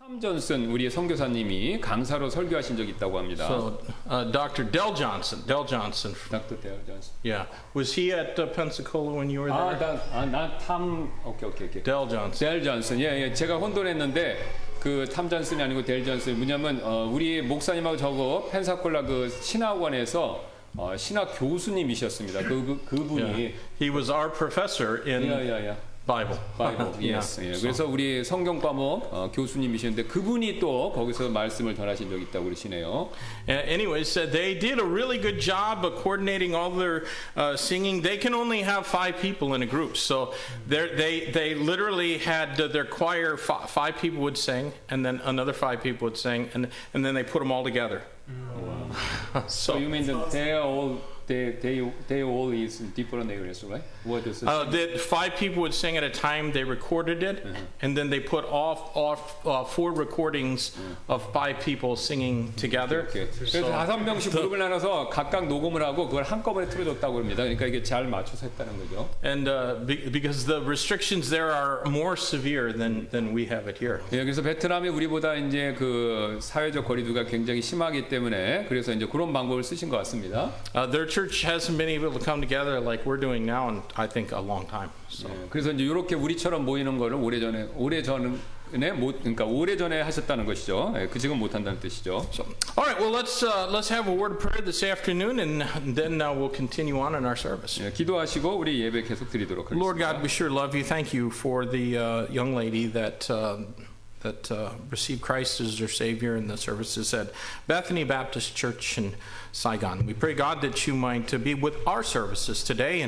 탐 존슨 우리 선교사님이 강사로 설교하신 적이 있다고 합니다. So, Dr. Del Johnson, 닥터 데어 존슨. yeah, was he at Pensacola when you were there? 나탐 오케이. Del Johnson. 델 존슨. 예. 제가 혼돈했는데 그 탐 존슨이 아니고 델 존슨. 뭐냐면 우리 목사님하고 저거 펜사콜라 그 신학원에서 신학 교수님이셨습니다. 그분이 Yeah. He was our professor in Bible. yes. 예. 그래서 우리 성경 과목 교수님이셨는데 그분이 또 거기서 말씀을 전하신 적이 있다고 그러시네요. Anyways, they did a really good job of coordinating all their singing. They can only have 5 people in a group, so they literally had their choir. 5 people would sing, and then another 5 people would sing, and then they put them all together. So you mean that they all is different areas, right? What does it that 5 people would sing at a time. They recorded it, and then they put off 4 recordings of 5 people singing together. 그래서 5명씩 그룹을 나눠서 각각 녹음을 하고 그걸 한꺼번에 틀어줬다고 합니다. 그러니까 이게 잘 맞춰서 했다는 거죠. And because the restrictions there are more severe than we have it here. 예, 그래서 베트남이 우리보다 이제 그 사회적 거리두기가 굉장히 심하기 때문에 그래서 이제 그런 방법을 쓰신 것 같습니다. Their church hasn't been able to come together like we're doing now in I think a long time. So. 예, 그래서 이제 이렇게 우리처럼 모이는 거를 오래전에 하셨다는 것이죠. 예, 그 지금 못 한다는 뜻이죠. So, all right, well let's have a word of prayer this afternoon, and then we'll continue on in our service. 예, 기도하시고 우리 예배 계속 드리도록 하겠습니다. Lord God, we sure love you. Thank you for the young lady that received Christ as their Savior in the services at Bethany Baptist Church in Saigon. We pray, God, that you might be with our services today,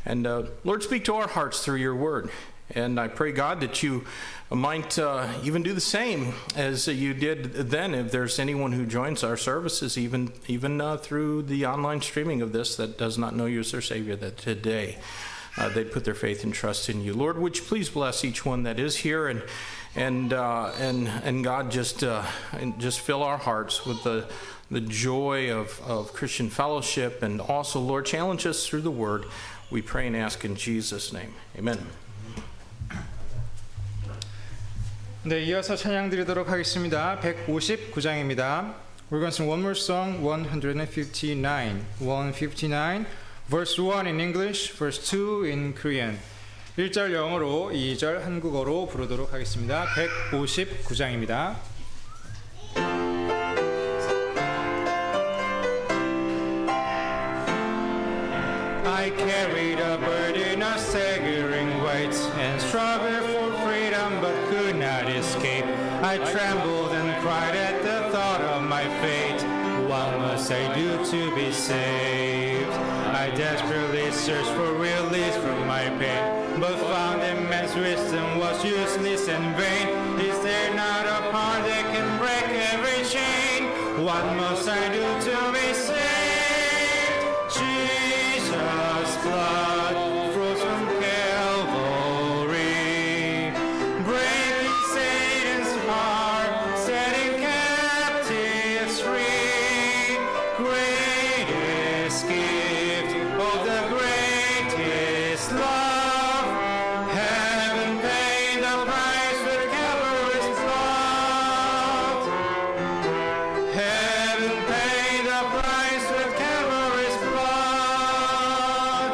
and Lord, speak to our hearts through your word. And I pray, God, that you might even do the same as you did then. If there's anyone who joins our services, even through the online streaming of this, that does not know you as their Savior, that today they put their faith and trust in you. Lord, would you please bless each one that is here, and God, just fill our hearts with the joy of Christian fellowship, and also, Lord, challenge us through the word. We pray and ask in Jesus' name. Amen. 네, 이어서 찬양 드리도록 하겠습니다. 159장입니다. We're going to sing one more song, 159, verse 1 in English, verse 2 in Korean. 1절 영어로, 2절 한국어로 부르도록 하겠습니다. 159장입니다. I carried a burden of staggering weights and struggled for freedom but could not escape. I trembled and cried at the thought of my fate. What must I do to be saved? I desperately searched for release from my pain, but found that man's wisdom was useless and vain. Is there not a power that can break every chain? What must I do to be saved? Jesus' blood flows from Calvary, breaking Satan's heart, setting captives free. Greatest gift of the greatest love, heaven paid the price with Calvary's blood. Heaven paid the price with Calvary's blood.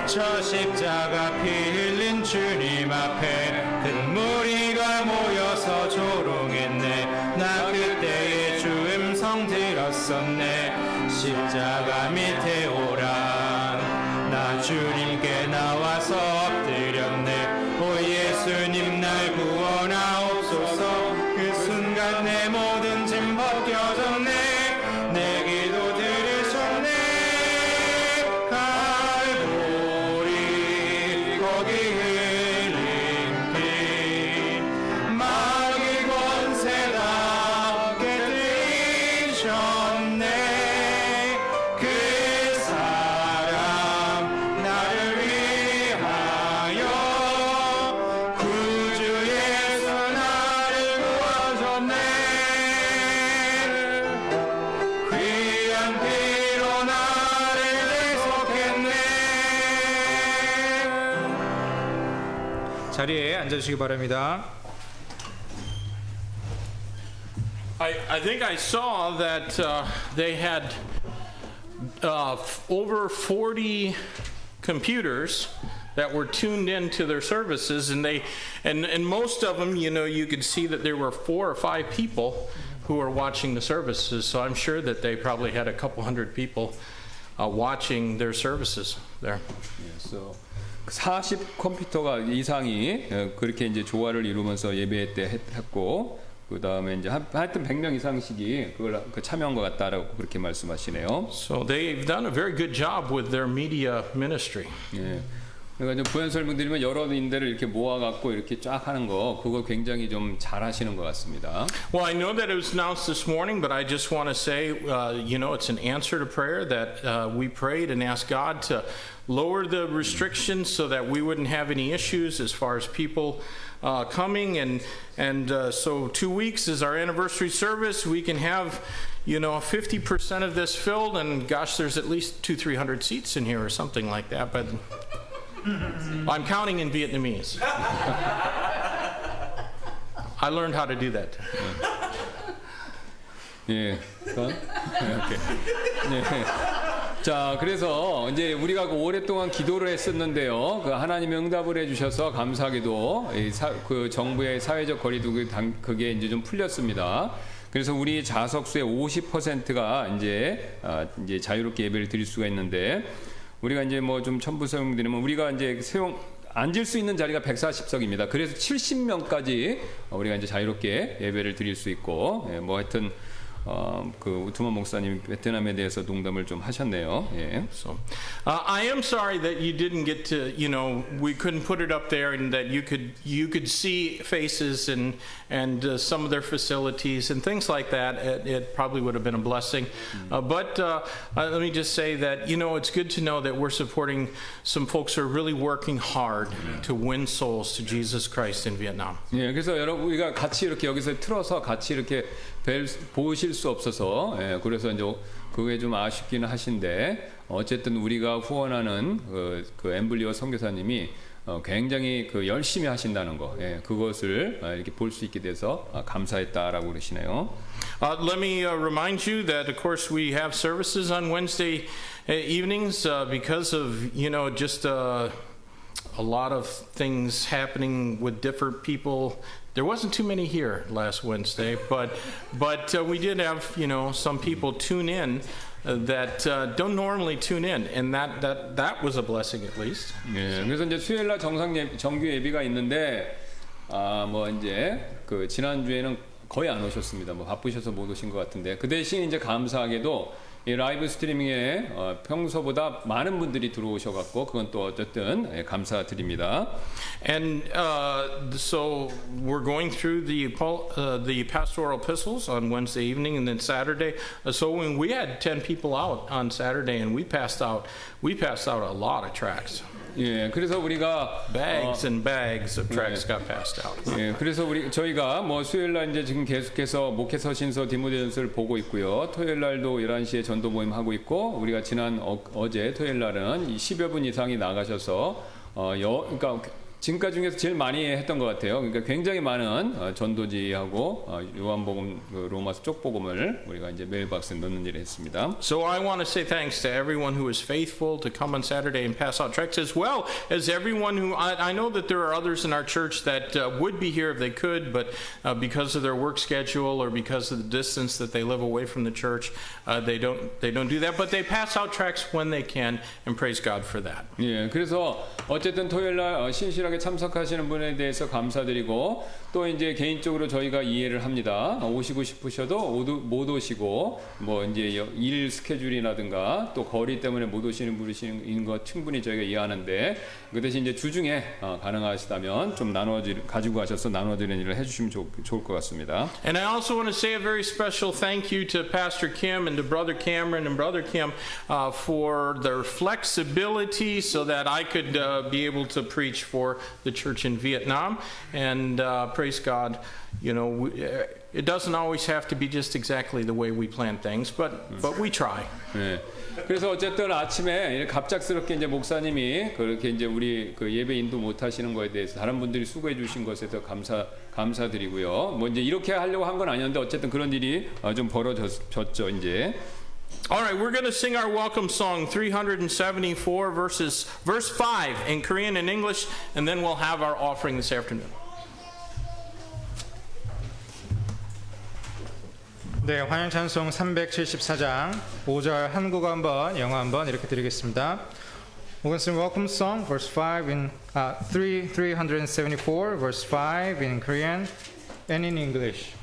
저 십자가 피 흘린 주님 앞에 큰 무리가 모여서 조롱했네. 나 그때의 주 음성 들었었네. 십자가 밑에 오라. 나 주님께 나와서 엎드렸네. 오 예수님 날 구원하옵소서. 그 순간 내 모든 짐 벗겨졌네. 내 기도 들으셨네. 갈보리 거기 흘린 피 마귀 권세 다 깨뜨리셨네. 그 사랑 나를 위하여 구주 예수 나를 구하셨네. 귀한 피로 나를 대속했네. 자리에 앉아주시기 바랍니다. I think I saw that they had over 40 computers that were tuned into their services, and most of them, you know, you could see that there were 4 or 5 people who were watching the services. So I'm sure that they probably had a couple hundred people watching their services there. 그래서 40 컴퓨터가 이상이 그렇게 이제 조화를 이루면서 예배 때 했고, 그 다음에 이제 하여튼 100명 이상씩이 그걸 참여한 것 같다라고 그렇게 말씀하시네요. So they've done a very good job with their media ministry. 예. 그러니까 이제 부연 설명드리면 여러 인들을 이렇게 모아갖고 이렇게 쫙 하는 거, 그거 굉장히 좀 잘하시는 것 같습니다. Well, I know that it was announced this morning, but I just want to say, you know, it's an answer to prayer that we prayed and asked God to lower the restrictions so that we wouldn't have any issues as far as people coming. And so 2 weeks is our anniversary service. We can have, you know, 50% of this filled, and gosh, there's at least 200-300 seats in here or something like that. But I'm counting in Vietnamese. I learned how to do that. 예. 오케이. 예. 자, 그래서 이제 우리가 오랫동안 기도를 했었는데요. 그 하나님이 응답을 해주셔서 감사하게도 그 정부의 사회적 거리두기 그게 이제 좀 풀렸습니다. 그래서 우리 자석수의 50%가 이제 자유롭게 예배를 드릴 수가 있는데, 우리가 이제 뭐 좀 첨부 설명드리면 우리가 이제 앉을 수 있는 자리가 140석입니다. 그래서 70명까지 우리가 이제 자유롭게 예배를 드릴 수 있고, 예, 뭐 하여튼 그 우트만 목사님이 베트남에 대해서 농담을 좀 하셨네요. 예. So, I am sorry that you didn't get to, you know, we couldn't put it up there, and that you could see faces and some of their facilities and things like that. It probably would have been a blessing. But let me just say that, you know, it's good to know that we're supporting some folks who are really working hard to win souls to Jesus Christ in Vietnam. 예, 그래서 여러분 우리가 같이 이렇게 여기서 틀어서 같이 이렇게 보실 수 없어서, 예, 그래서 이제 그게 좀 아쉽기는 하신데, 어쨌든 우리가 후원하는 그 엠블리어 선교사님이 굉장히 그 열심히 하신다는 거, 예, 그것을 이렇게 볼 수 있게 돼서 감사했다라고 그러시네요. Let me remind you that, of course, we have services on Wednesday evenings because of, you know, just a lot of things happening with different people. There wasn't too many here last Wednesday, but we did have, you know, some people tune in that don't normally tune in, and that was a blessing at least. 예, 그래서 이제 수요일날 정규 예비가 있는데, 뭐 이제 그 지난 주에는 거의 안 오셨습니다. 뭐 바쁘셔서 못 오신 것 같은데, 그 대신 이제 감사하게도 이 라이브 스트리밍에 평소보다 많은 분들이 들어오셔갖고 그건 또 어쨌든 감사드립니다. And so we're going through the pastoral epistles on Wednesday evening and then Saturday. So when we had 10 people out on Saturday, and we passed out a lot of tracts. 예, 그래서 우리가 bags and bags of tracts got passed out. 예, 그래서 저희가 뭐 수요일날 이제 지금 계속해서 목회 서신서 디모데전서를 보고 있고요. 토요일날도 11시에 전도 모임 하고 있고, 우리가 지난 어제 토요일날은 10여 분 이상이 나가셔서 그러니까 지금까지 중에서 제일 많이 했던 것 같아요. 그러니까 굉장히 많은 전도지하고 요한복음 로마서 쪽복음을 우리가 이제 메일박스에 넣는 일을 했습니다. So I want to say thanks to everyone who was faithful to come on Saturday and pass out tracts, as well as everyone who I know that there are others in our church that would be here if they could, but because of their work schedule or because of the distance that they live away from the church, they don't do that. But they pass out tracts when they can, and praise God for that. 예, 그래서 어쨌든 토요일날 신실하게 참석하시는 분에 대해서 감사드리고, 또 이제 개인적으로 저희가 이해를 합니다. 오시고 싶으셔도 못 오시고, 뭐 이제 일 스케줄이라든가 또 거리 때문에 못 오시는 분이신 것 충분히 저희가 이해하는데, 그 대신 이제 주중에 가능하시다면 좀 가지고 가셔서 나눠드리는 일을 해주시면 좋을 것 같습니다. And I also want to say a very special thank you to Pastor Kim and to Brother Cameron and Brother Kim for their flexibility so that I could be able to preach for the church in Vietnam. And praise God, you know, it doesn't always have to be just exactly the way we plan things, but we try. 네. 그래서 어쨌든 아침에 갑작스럽게 이제 목사님이 그렇게 이제 우리 그 예배 인도 못 하시는 거에 대해서 다른 분들이 수고해 주신 것에 대해서 감사드리고요. 뭐 이제 이렇게 하려고 한 건 아니었는데 어쨌든 그런 일이 좀 벌어졌죠, 이제. All right, we're going to sing our welcome song 374 verse 5 in Korean and English, and then we'll have our offering this afternoon. 네, 환영 찬송 374장 5절 한국어 한번, 영어 한번 이렇게 드리겠습니다. We're going to sing welcome song verse 5 in 374 verse 5 in Korean and in English.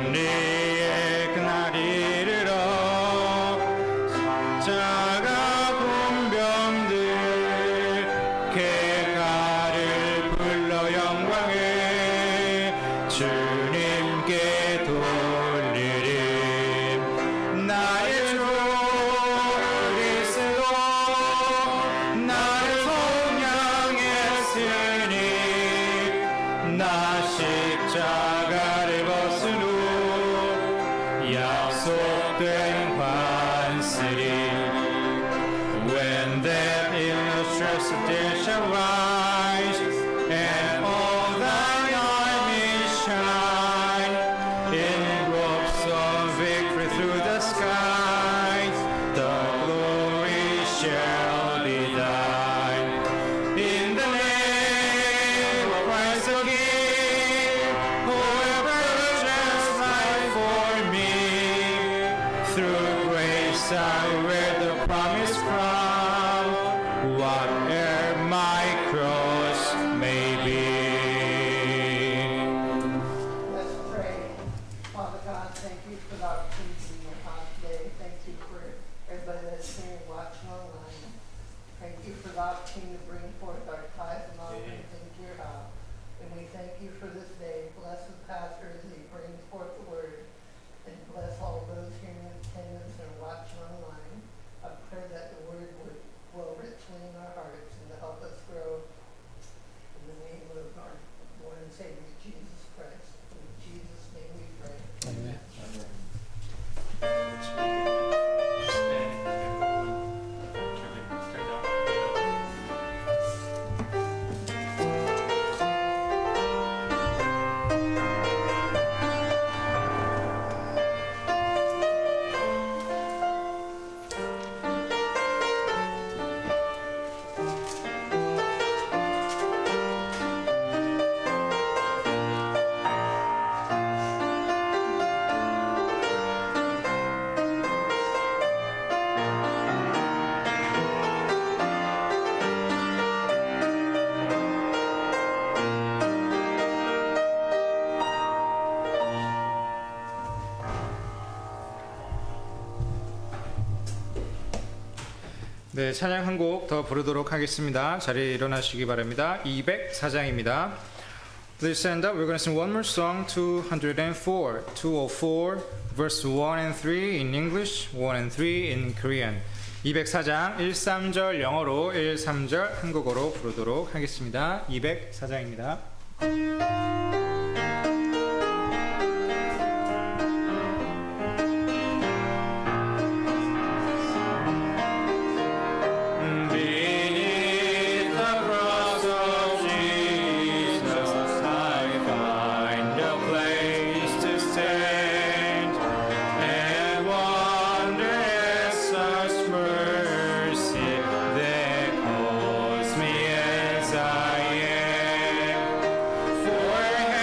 승리의 그날이 이르러 자가 군병들 개가를 불러 영광을 주님께 돌리리. 나의 주 그리스도 나를 속량했으니 나 십자가를 벗은 후 약속된 관습이 When that illustrious day shall rise and all thine armies shine in robes of victory through the skies, the glory shall be thine. In the name of Christ the King, whoever just life for me, through grace I wear the promised crown, whatever my cross may be. Let's pray. Father God, thank you for the opportunity in your heart today. Thank you for everybody that's here and watching online. Thank you for the opportunity to bring forth our tithes and offerings into your house. And we thank you for this day. Bless the pastor as he brings forth the word. And bless all those here in attendance and watching online. I pray that the word would dwell richly in our hearts and to help us grow. In the name of our Lord and Savior, Jesus Christ. In Jesus' name we pray. Amen. 네, 찬양 한 곡 더 부르도록 하겠습니다. 자리에 일어나시기 바랍니다. 204장입니다. Please stand up. We're going to sing one more song, 204, verse 1 and 3 in English, 1 and 3 in Korean. 204장 1, 3절 영어로 1, 3절 한국어로 부르도록 하겠습니다. 204장입니다. Beneath the cross of Jesus, I find a place to stand and wonder at such mercy that calls me as I am. For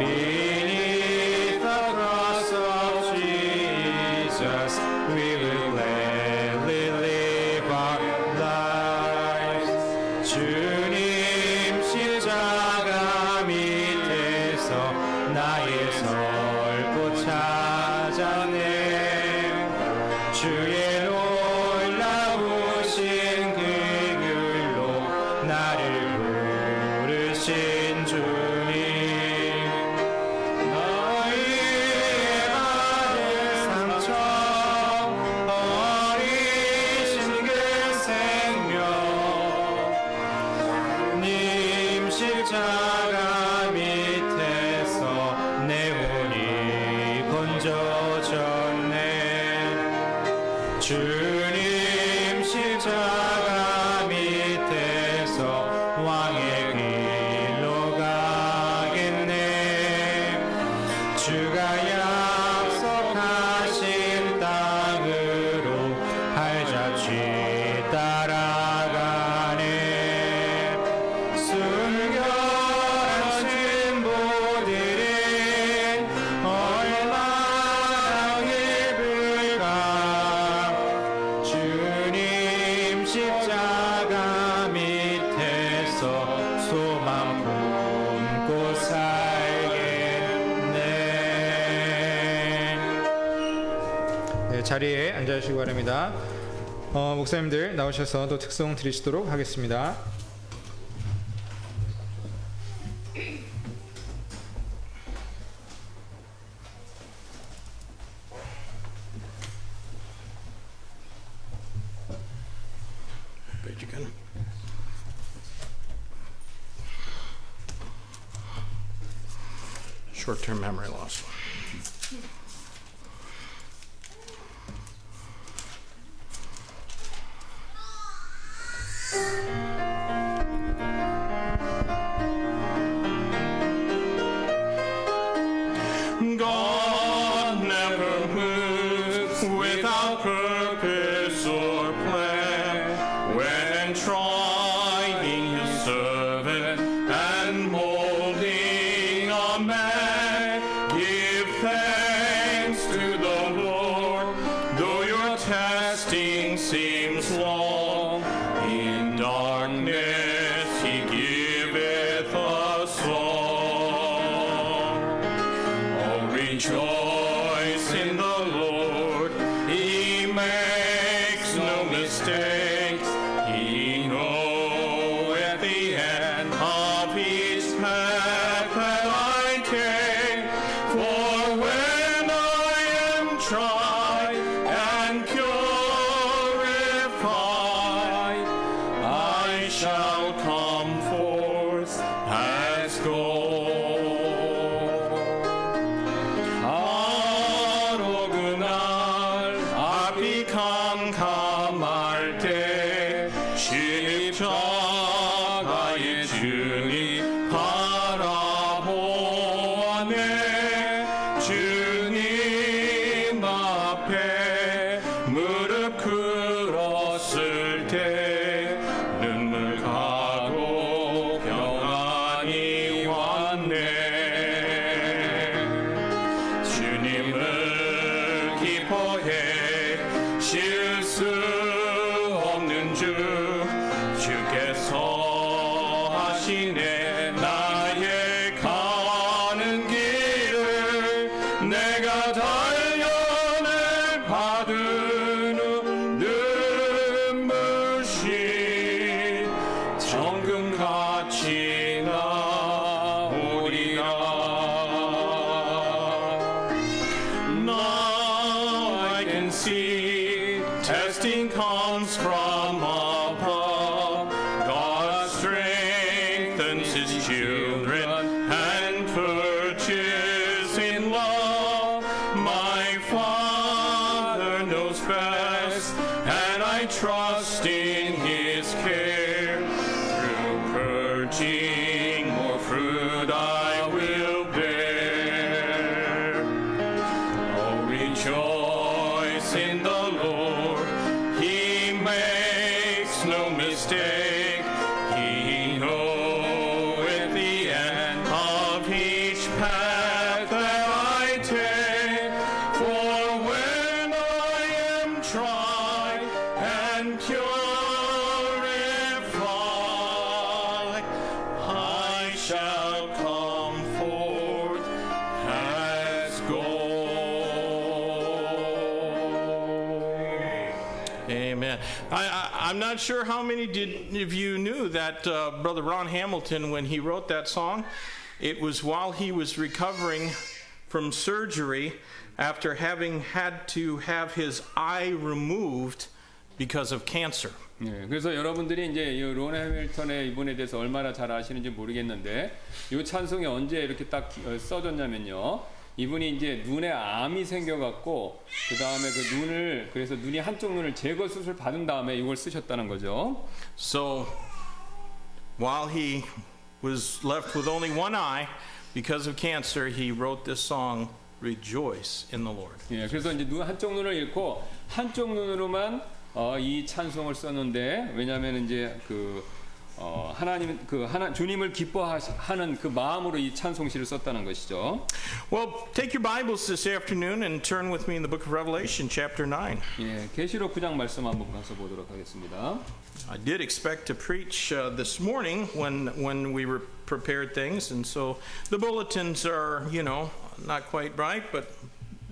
Beneath the cross of Jesus, we will gladly live our lives. 주님 십자가 밑에서 나의 설꽃 찾아내 주의 놀라우신 그 길로 나를 부르신 주님 너희의 받은 상처 어리신 그 생명 님 십자가 밑에서 내 혼이 건져졌네 주님 십자가 밑에서 왕의 길로 가겠네 주가 약속하신 땅으로 발자취 따라가네 순결한 신부들은 얼마나 기쁠까 주님 십자가 밑에서 소망 품고 살겠네 네, 자리에 앉아주시기 바랍니다. 목사님들 나오셔서 또 특송 드리시도록 하겠습니다. Page again. Short-term memory loss. God never moves without purpose or plan. When trying his servant and molding a man, give thanks to the Lord, though your testing seems long. In darkness he giveth a song. Rejoice in the Lord, he makes no mistakes. He knoweth the end of his path that I take. For when I am tried and purified, I shall come forth as gold. 앞이 캄캄할 때 십자가의 주님 바라보네 주님 앞에 무릎 꿇었을 때 눈물 가고 평안이 왔네 주님을 기뻐해 실수 없는 주 주께서 하시네 나의 가는 길을 내가 단련을 받은 후 눈물시 정금같이 나오리라 Now I can see testing comes from above. God strengthens his children and purges in love. My Father knows best, and I trust in his care. Through purging, more fruit I will bear. Oh, rejoice in the Lord, he makes I'm not sure how many of you knew that Brother Ron Hamilton, when he wrote that song, it was while he was recovering from surgery after having had to have his eye removed because of cancer. 예, 그래서 여러분들이 이제 이 론 해밀턴의 이분에 대해서 얼마나 잘 아시는지 모르겠는데 이 찬송이 언제 이렇게 딱 써졌냐면요. 이분이 이제 눈에 암이 생겨갖고 그 다음에 그 눈을 그래서 눈이 한쪽 눈을 제거 수술 받은 다음에 이걸 쓰셨다는 거죠. So while he was left with only one eye because of cancer, he wrote this song, Rejoice in the Lord. 예, 그래서 이제 한쪽 눈을 잃고 한쪽 눈으로만 이 찬송을 썼는데 왜냐하면 이제 하나님 주님을 기뻐하는 그 마음으로 이 찬송시를 썼다는 것이죠. Well, take your Bibles this afternoon and turn with me in the book of Revelation, chapter 9. 예, 계시록 9장 말씀 한번 가서 보도록 하겠습니다. I did expect to preach this morning when we were prepared things, and so the bulletins are, not quite right, but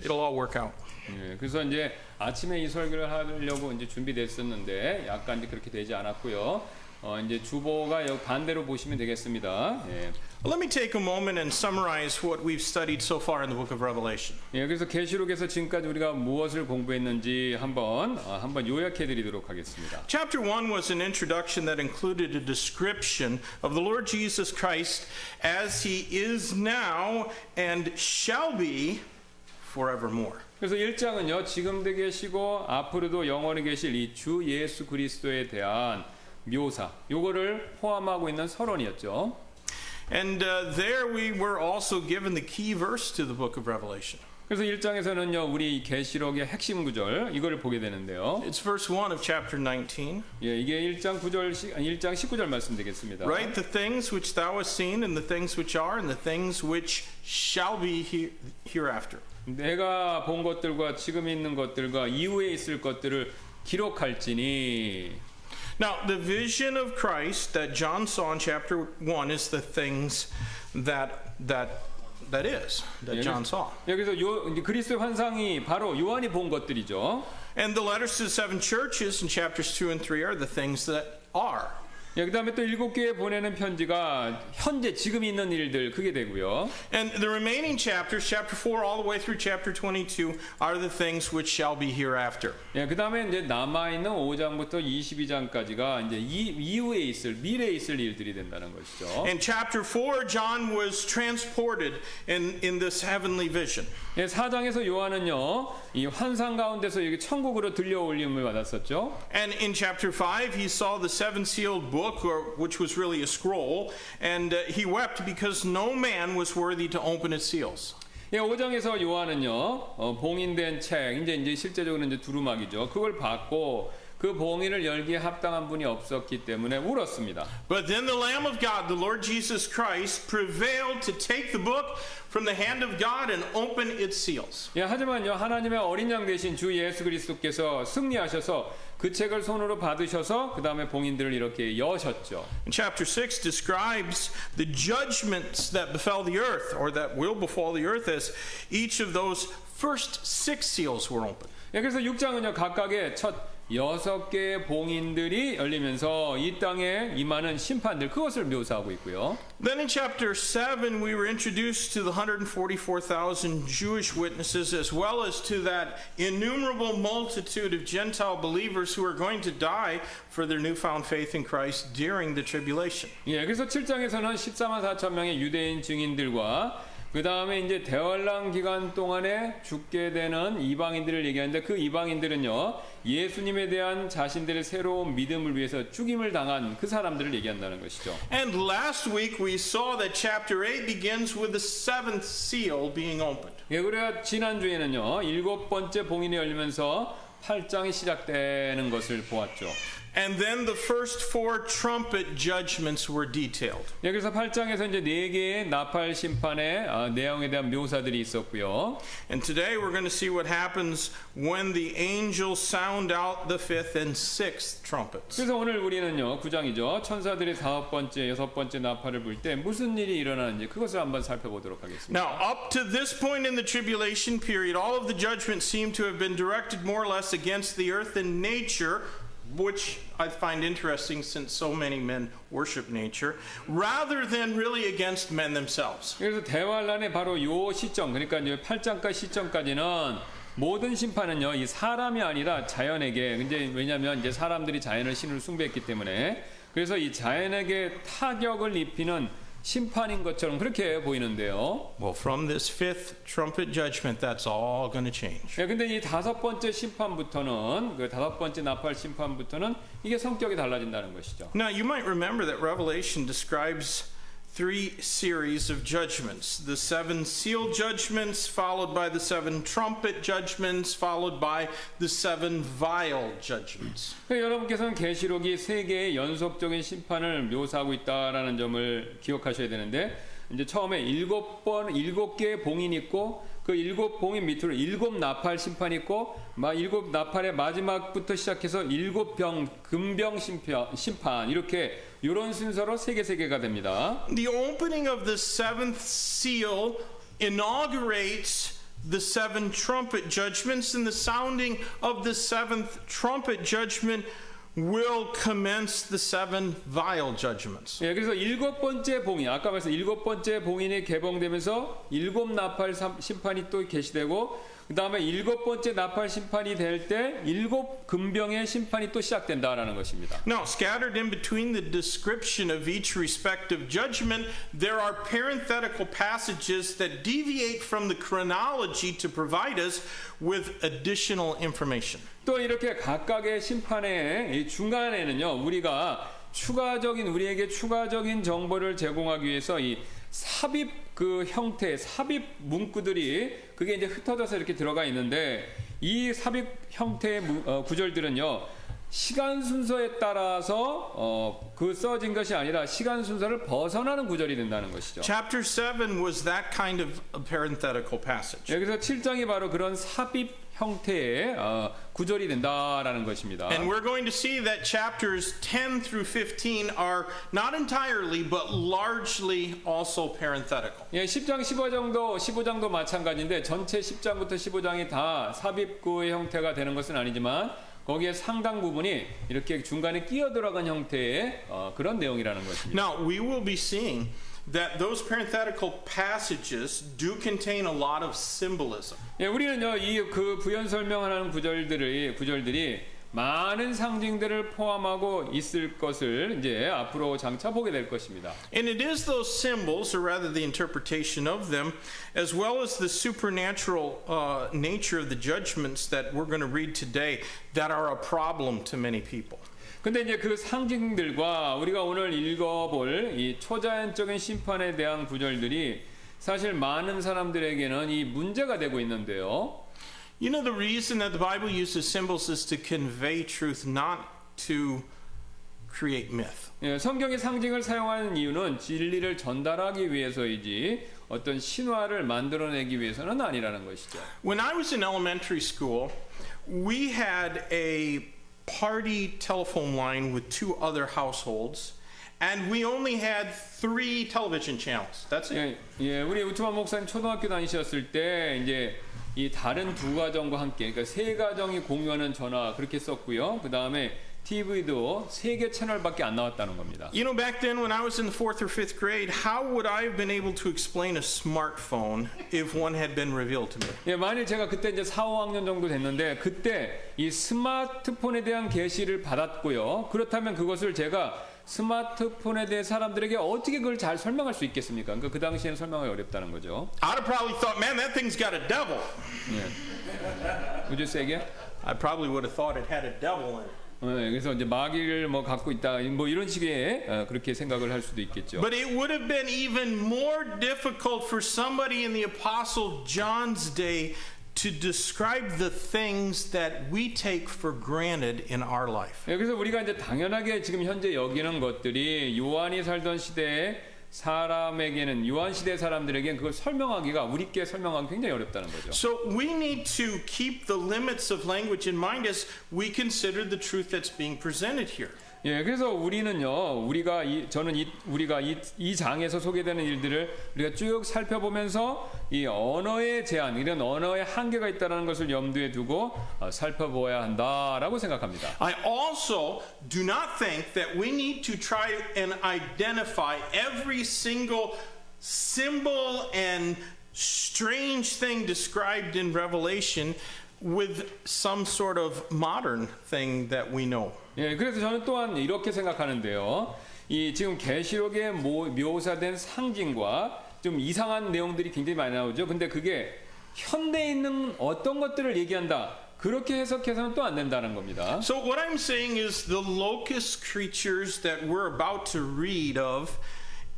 it'll all work out. 예, 그래서 이제 아침에 이 설교를 하려고 이제 준비됐었는데 약간 이제 그렇게 되지 않았고요. 이제 주보가 여기 반대로 보시면 되겠습니다. 예. Let me take a moment and summarize what we've studied so far in the book of Revelation. 예, 그래서 계시록에서 지금까지 우리가 무엇을 공부했는지 한번 요약해 드리도록 하겠습니다. Chapter 1 was an introduction that included a description of the Lord Jesus Christ as he is now and shall be forevermore. 그래서 1장은요. 지금도 계시고 앞으로도 영원히 계실 이 주 예수 그리스도에 대한 묘사, 요거를 포함하고 있는 서론이었죠. And there we were also given the key verse to the book of Revelation. 그래서 1장에서는요. 우리 계시록의 핵심 구절 이거를 보게 되는데요. It's verse 1 of chapter 19. 예, 이게 1장 19절 말씀 되겠습니다. Write the things which thou hast seen and the things which are and the things which shall be hereafter. 내가 본 것들과 지금 있는 것들과 이후에 있을 것들을 기록할지니. Now, the vision of Christ that John saw in chapter 1 is the things that John saw. 여기서 그리스도의 환상이 바로 요한이 본 것들이죠. And the letters to the seven churches in chapters 2 and 3 are the things that are. 예, 그다음에 또 7개에 보내는 편지가 현재 지금 있는 일들 그게 되고요. And the remaining chapters, chapter 4 all the way through chapter 22, are the things which shall be hereafter. 예, 그다음에 이제 남아 있는 5장부터 22장까지가 이제 이후에 있을 미래에 있을 일들이 된다는 것이죠. In chapter 4, John was transported in this heavenly vision. 예, 4장에서 요한은요. 이 환상 가운데서 여기 천국으로 들려올림을 받았었죠. And in chapter 5, he saw the seven sealed book, which was really a scroll, and he wept because no man was worthy to open its seals. 예, 5장에서 요한은요. 봉인된 책, 이제 실제적으로 이제 두루마기죠. 그걸 받고 그 봉인을 열기에 합당한 분이 없었기 때문에 울었습니다. But then the Lamb of God, the Lord Jesus Christ, prevailed to take the book from the hand of God and open its seals. 예, 하지만요. 하나님의 어린 양 되신 주 예수 그리스도께서 승리하셔서 그 책을 손으로 받으셔서 그 다음에 봉인들을 이렇게 여셨죠. And chapter 6 describes the judgments that befell the earth, or that will befall the earth, as each of those first 6 seals were opened. 예, 그래서 6장은요. 각각의 첫 6개의 봉인들이 열리면서 이 땅에 임하는 심판들 그것을 묘사하고 있고요. Then in chapter 7 we were introduced to the 144,000 Jewish witnesses as well as to that innumerable multitude of Gentile believers who are going to die for their newfound faith in Christ during the tribulation. 예, 그래서 7장에서는 14만 4천 명의 유대인 증인들과 그 다음에 이제 대환란 기간 동안에 죽게 되는 이방인들을 얘기하는데 그 이방인들은요 예수님에 대한 자신들의 새로운 믿음을 위해서 죽임을 당한 그 사람들을 얘기한다는 것이죠. And last week we saw that chapter 8 begins with the seventh seal being opened. 예, 그래야 지난주에는요 7번째 봉인이 열리면서 8장이 시작되는 것을 보았죠. And then the first 4 trumpet judgments were detailed. 예, 그래서 8장에서 이제 4개의 나팔 심판의 내용에 대한 묘사들이 있었고요. And today we're going to see what happens when the angels sound out the 5th and 6th trumpets. 그래서 오늘 우리는요 9장이죠. 천사들이 5번째, 6번째 나팔을 불 때 무슨 일이 일어나는지 그것을 한번 살펴보도록 하겠습니다. Now, up to this point in the tribulation period, all of the judgments seem to have been directed more or less against the earth and nature, which I find interesting since so many men worship nature, rather than really against men themselves. 그래서 대환란의 바로 요 시점, 그러니까 이제 8장까지 시점까지는 모든 심판은요, 이 사람이 아니라 자연에게, 이제 왜냐하면 이제 사람들이 자연을 신을 숭배했기 때문에, 그래서 이 자연에게 타격을 입히는 심판인 것처럼 그렇게 보이는데요. Well, from this fifth trumpet judgment, that's all going to change. 예, 근데 이 다섯 번째 심판부터는, 그 다섯 번째 나팔 심판부터는 이게 성격이 달라진다는 것이죠. Now, you might remember that Revelation describes three series of judgments. The seven seal judgments, followed by the seven trumpet judgments, followed by the seven vial judgments. 여러분께서는 계시록이 세 개의 연속적인 심판을 묘사하고 있다라는 점을 기억하셔야 되는데, 이제 처음에 일곱 개의 봉인이 있고, 그 일곱 봉인 밑으로 일곱 나팔 심판이 있고, 일곱 나팔의 마지막부터 시작해서 일곱 금병 심판, 이렇게 이런 순서로 세 개가 됩니다. The opening of the seventh seal inaugurates the seven trumpet judgments, and the sounding of the seventh trumpet judgment will commence the seven vial judgments. 예, 그래서 일곱 번째 봉인, 아까 말해서 일곱 번째 봉인이 개봉되면서 일곱 나팔 심판이 또 개시되고, 그 다음에 일곱 번째 나팔 심판이 될 때 일곱 금병의 심판이 또 시작된다라는 것입니다. Now, scattered in between the description of each respective judgment, there are parenthetical passages that deviate from the chronology to provide us with additional information. 또 이렇게 각각의 심판의 이 중간에는요, 우리에게 추가적인 정보를 제공하기 위해서 이 삽입 그 형태, 삽입 문구들이 그게 이제 흩어져서 이렇게 들어가 있는데, 이 삽입 형태의 구절들은요, 시간 순서에 따라서 그 써진 것이 아니라 시간 순서를 벗어나는 구절이 된다는 것이죠. Chapter 7 was that kind of a parenthetical passage. 여기서 7장이 바로 그런 삽입 형태의 구절이 된다라는 것입니다. And we're going to see that chapters 10 through 15 are not entirely but largely also parenthetical. 예, 10장 15장도 마찬가지인데 전체 10장부터 15장이 다 삽입구의 형태가 되는 것은 아니지만 거기에 상당 부분이 이렇게 중간에 끼어 들어간 형태의 그런 내용이라는 것입니다. Now, we will be seeing that those parenthetical passages do contain a lot of symbolism. 예, 우리는요, 이 그 부연 설명하는 구절들이 많은 상징들을 포함하고 있을 것을 이제 앞으로 장차 보게 될 것입니다. And it is those symbols, or rather the interpretation of them, as well as the supernatural nature of the judgments that we're going to read today, that are a problem to many people. 근데 이제 그 상징들과 우리가 오늘 읽어볼 이 초자연적인 심판에 대한 구절들이 사실 많은 사람들에게는 이 문제가 되고 있는데요. You know, the reason that the Bible uses symbols is to convey truth, not to create myth. 예, 성경의 상징을 사용하는 이유는 진리를 전달하기 위해서이지 어떤 신화를 만들어내기 위해서는 아니라는 것이죠. When I was in elementary school, we had a party telephone line with two other households, and we only had 3 television channels. That's it. 예, 우리 우트만 목사님 초등학교 다니셨을 때 이제 이 다른 두 가정과 함께, 그러니까 세 가정이 공유하는 전화 그렇게 썼고요. 그 다음에 TV도 3개 채널밖에 안 나왔다는 겁니다. You know, back then when I was in the 4th or 5th grade, how would I have been able to explain a smartphone if one had been revealed to me? 예, 만일 제가 그때 이제 4, 5학년 정도 됐는데 그때 이 스마트폰에 대한 계시를 받았고요. 그렇다면 그것을 제가 스마트폰에 대해 사람들에게 어떻게 그걸 잘 설명할 수 있겠습니까? 그러니까 그 당시에는 설명하기 어렵다는 거죠. I'd have probably thought, man, that thing's got a devil. 예. Would you say again? I probably would have thought it had a devil in it. 그래서 이제 마귀를 뭐 갖고 있다 뭐 이런 식의 그렇게 생각을 할 수도 있겠죠. But it would have been even more difficult for somebody in the Apostle John's day to describe the things that we take for granted in our life. 그래서 우리가 이제 당연하게 지금 현재 여기는 것들이 요한이 살던 시대에 사람에게는 요한 시대 사람들에게는 그걸 설명하기가 우리께 설명하기 굉장히 어렵다는 거죠. So we need to keep the limits of language in mind as we consider the truth that's being presented here. 예, 그래서 우리는요, 우리가 이 장에서 소개되는 일들을 우리가 쭉 살펴보면서 이 언어의 제한, 이런 언어의 한계가 있다는 것을 염두에 두고 살펴보아야 한다라고 생각합니다. I also do not think that we need to try and identify every single symbol and strange thing described in Revelation with some sort of modern thing that we know. 예, 그래서 저는 또한 이렇게 생각하는데요. 이 지금 계시록에 묘사된 상징과 좀 이상한 내용들이 굉장히 많이 나오죠. 근데 그게 현대에 있는 어떤 것들을 얘기한다. 그렇게 해석해서는 또 안 된다는 겁니다. So what I'm saying is the locust creatures that we're about to read of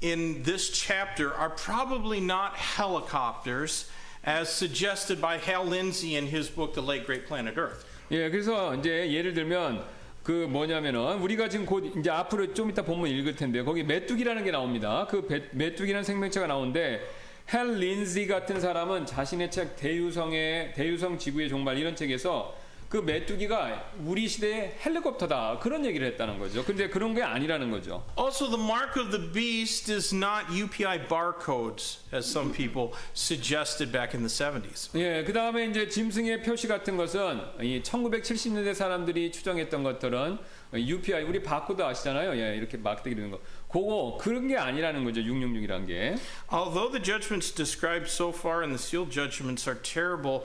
in this chapter are probably not helicopters as suggested by Hal Lindsey in his book The Late Great Planet Earth. 예, 그래서 이제 예를 들면 그 뭐냐면은 우리가 지금 곧 이제 앞으로 좀 이따 본문 읽을 텐데 거기 메뚜기라는 게 나옵니다. 그 메뚜기라는 생명체가 나오는데 헬 린지 같은 사람은 자신의 책 대유성 지구의 종말 이런 책에서 그 메뚜기가 우리 시대의 헬리콥터다 그런 얘기를 했다는 거죠. 근데 그런 게 아니라는 거죠. Also, the mark of the beast is not UPI barcodes, as some people suggested back in the 70s. 예, 그 다음에 이제 짐승의 표시 같은 것은 이 1970년대 사람들이 추정했던 것들은 UPI 우리 바코드 아시잖아요. 예, 이렇게 막대기 되는 거. 그거 그런 게 아니라는 거죠. 666이란 게. Although the judgments described so far in the seal judgments are terrible,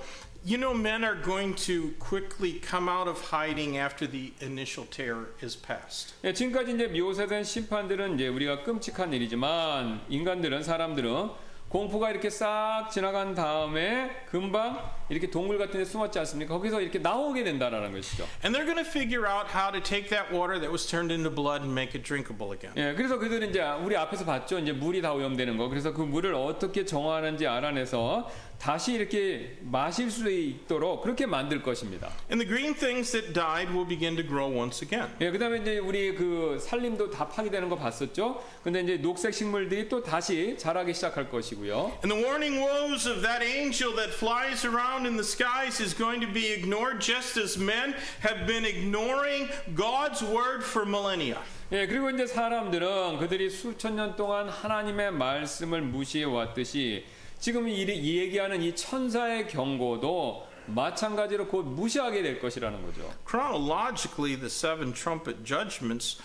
you know, men are going to quickly come out of hiding after the initial terror is past. 예, 지금까지 이제 묘사된 심판들은 이제 우리가 끔찍한 일이지만 인간들은 사람들은 공포가 이렇게 싹 지나간 다음에 금방 이렇게 동굴 같은 데 숨었지 않습니까? 거기서 이렇게 나오게 된다라는 것이죠. And they're going to figure out how to take that water that was turned into blood and make it drinkable again. 예, 그래서 그들은 이제 우리 앞에서 봤죠. 이제 물이 다 오염되는 거. 그래서 그 물을 어떻게 정화하는지 알아내서 다시 이렇게 마실 수 있도록 그렇게 만들 것입니다. And the green things that died will begin to grow once again. 예, 그다음에 이제 우리 그 산림도 다 파괴되는 거 봤었죠. 근데 이제 녹색 식물들이 또 다시 자라기 시작할 것이고요. And the warning woes of that angel that flies around in the skies is going to be ignored just as men have been ignoring God's word for millennia. 예, 그리고 이제 사람들은 그들이 수천 년 동안 하나님의 말씀을 무시해 왔듯이 지금 이 얘기하는 이 천사의 경고도 마찬가지로 곧 무시하게 될 것이라는 거죠. Chronologically, the seven trumpet judgments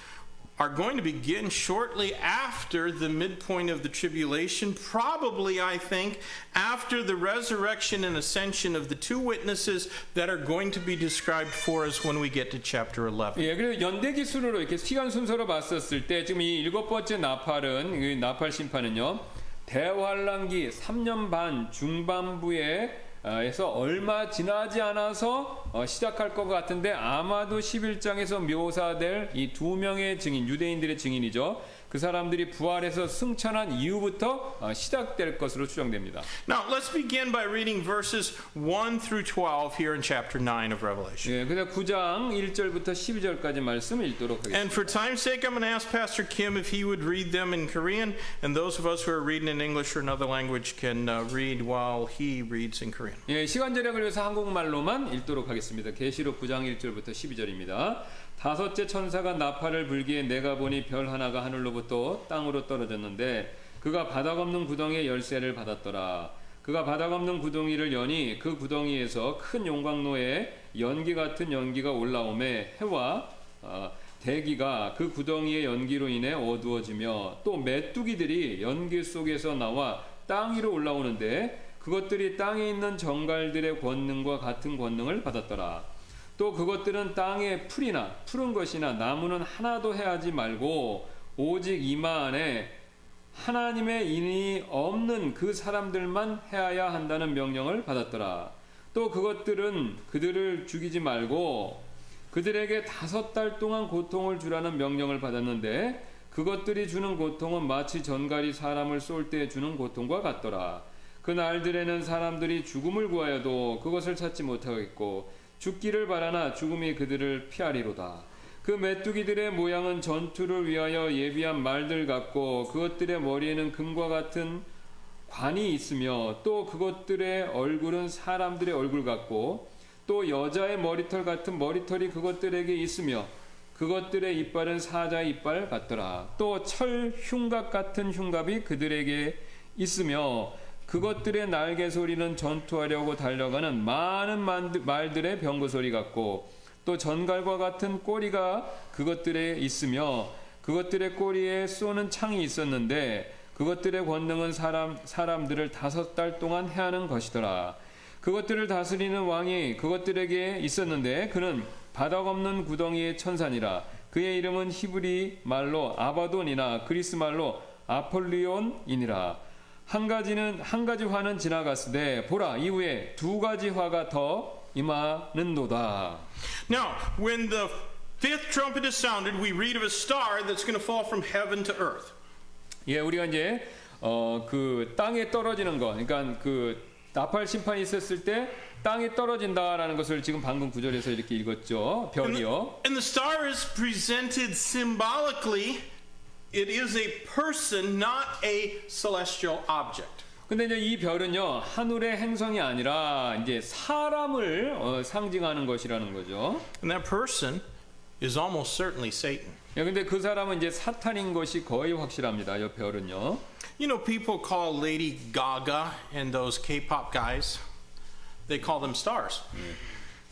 are going to begin shortly after the midpoint of the tribulation, probably, I think, after the resurrection and ascension of the two witnesses that are going to be described for us when we get to chapter 11. 예, 그래서 연대기 순으로 이렇게 시간 순서로 봤었을 때 지금 이 7번째 나팔은 이 나팔 심판은요. 대환란기 3년 반 중반부에 에서 얼마 지나지 않아서 시작할 것 같은데 아마도 11장에서 묘사될 이 두 명의 증인, 유대인들의 증인이죠. 그 사람들이 부활해서 승천한 이후부터 시작될 것으로 추정됩니다. Now, let's begin by reading verses 1 through 12 here in chapter 9 of Revelation. 예, 그래서 9장 1절부터 12절까지 말씀 읽도록 하겠습니다. And for time's sake, I'm going to ask Pastor Kim if he would read them in Korean, and those of us who are reading in English or another language can read while he reads in Korean. 예, 시간 절약을 위해서 한국말로만 읽도록 하겠습니다. 계시록 9장 1절부터 12절입니다. 다섯째 천사가 나팔을 불기에 내가 보니 별 하나가 하늘로부터 땅으로 떨어졌는데 그가 바닥 없는 구덩이의 열쇠를 받았더라. 그가 바닥 없는 구덩이를 여니 그 구덩이에서 큰 용광로에 연기 같은 연기가 올라오매 해와 대기가 그 구덩이의 연기로 인해 어두워지며 또 메뚜기들이 연기 속에서 나와 땅 위로 올라오는데 그것들이 땅에 있는 정갈들의 권능과 같은 권능을 받았더라. 또 그것들은 땅의 풀이나 푸른 것이나 나무는 하나도 해하지 말고 오직 이마 안에 하나님의 인이 없는 그 사람들만 해야 한다는 명령을 받았더라. 또 그것들은 그들을 죽이지 말고 그들에게 5달 동안 고통을 주라는 명령을 받았는데 그것들이 주는 고통은 마치 전갈이 사람을 쏠 때 주는 고통과 같더라. 그 날들에는 사람들이 죽음을 구하여도 그것을 찾지 못하겠고 죽기를 바라나 죽음이 그들을 피하리로다. 그 메뚜기들의 모양은 전투를 위하여 예비한 말들 같고 그것들의 머리에는 금과 같은 관이 있으며 또 그것들의 얼굴은 사람들의 얼굴 같고 또 여자의 머리털 같은 머리털이 그것들에게 있으며 그것들의 이빨은 사자의 이빨 같더라. 또 철 흉갑 같은 흉갑이 그들에게 있으며 그것들의 날개 소리는 전투하려고 달려가는 많은 말들의 병거 소리 같고 또 전갈과 같은 꼬리가 그것들에 있으며 그것들의 꼬리에 쏘는 창이 있었는데 그것들의 권능은 사람들을 5달 동안 해하는 것이더라. 그것들을 다스리는 왕이 그것들에게 있었는데 그는 바닥 없는 구덩이의 천사니라. 그의 이름은 히브리 말로 아바돈이나 그리스 말로 아폴리온이니라. 한 가지 화는 지나갔으되 보라 이후에 2가지 화가 더 임하는도다. Now, when the fifth trumpet is sounded, we read of a star that's going to fall from heaven to earth. 예, 우리가 이제 그 땅에 떨어지는 거, 그러니까 그 나팔 심판이 있었을 때 땅에 떨어진다라는 것을 지금 방금 구절에서 이렇게 읽었죠. 별이요. And the star is presented symbolically. It is a person, not a celestial object. 근데 이제 이 별은요 하늘의 행성이 아니라 이제 사람을 상징하는 것이라는 거죠. And that person is almost certainly Satan. 예, 근데 그 사람은 이제 사탄인 것이 거의 확실합니다. 이 별은요. You know, people call Lady Gaga and those K-pop guys, they call them stars.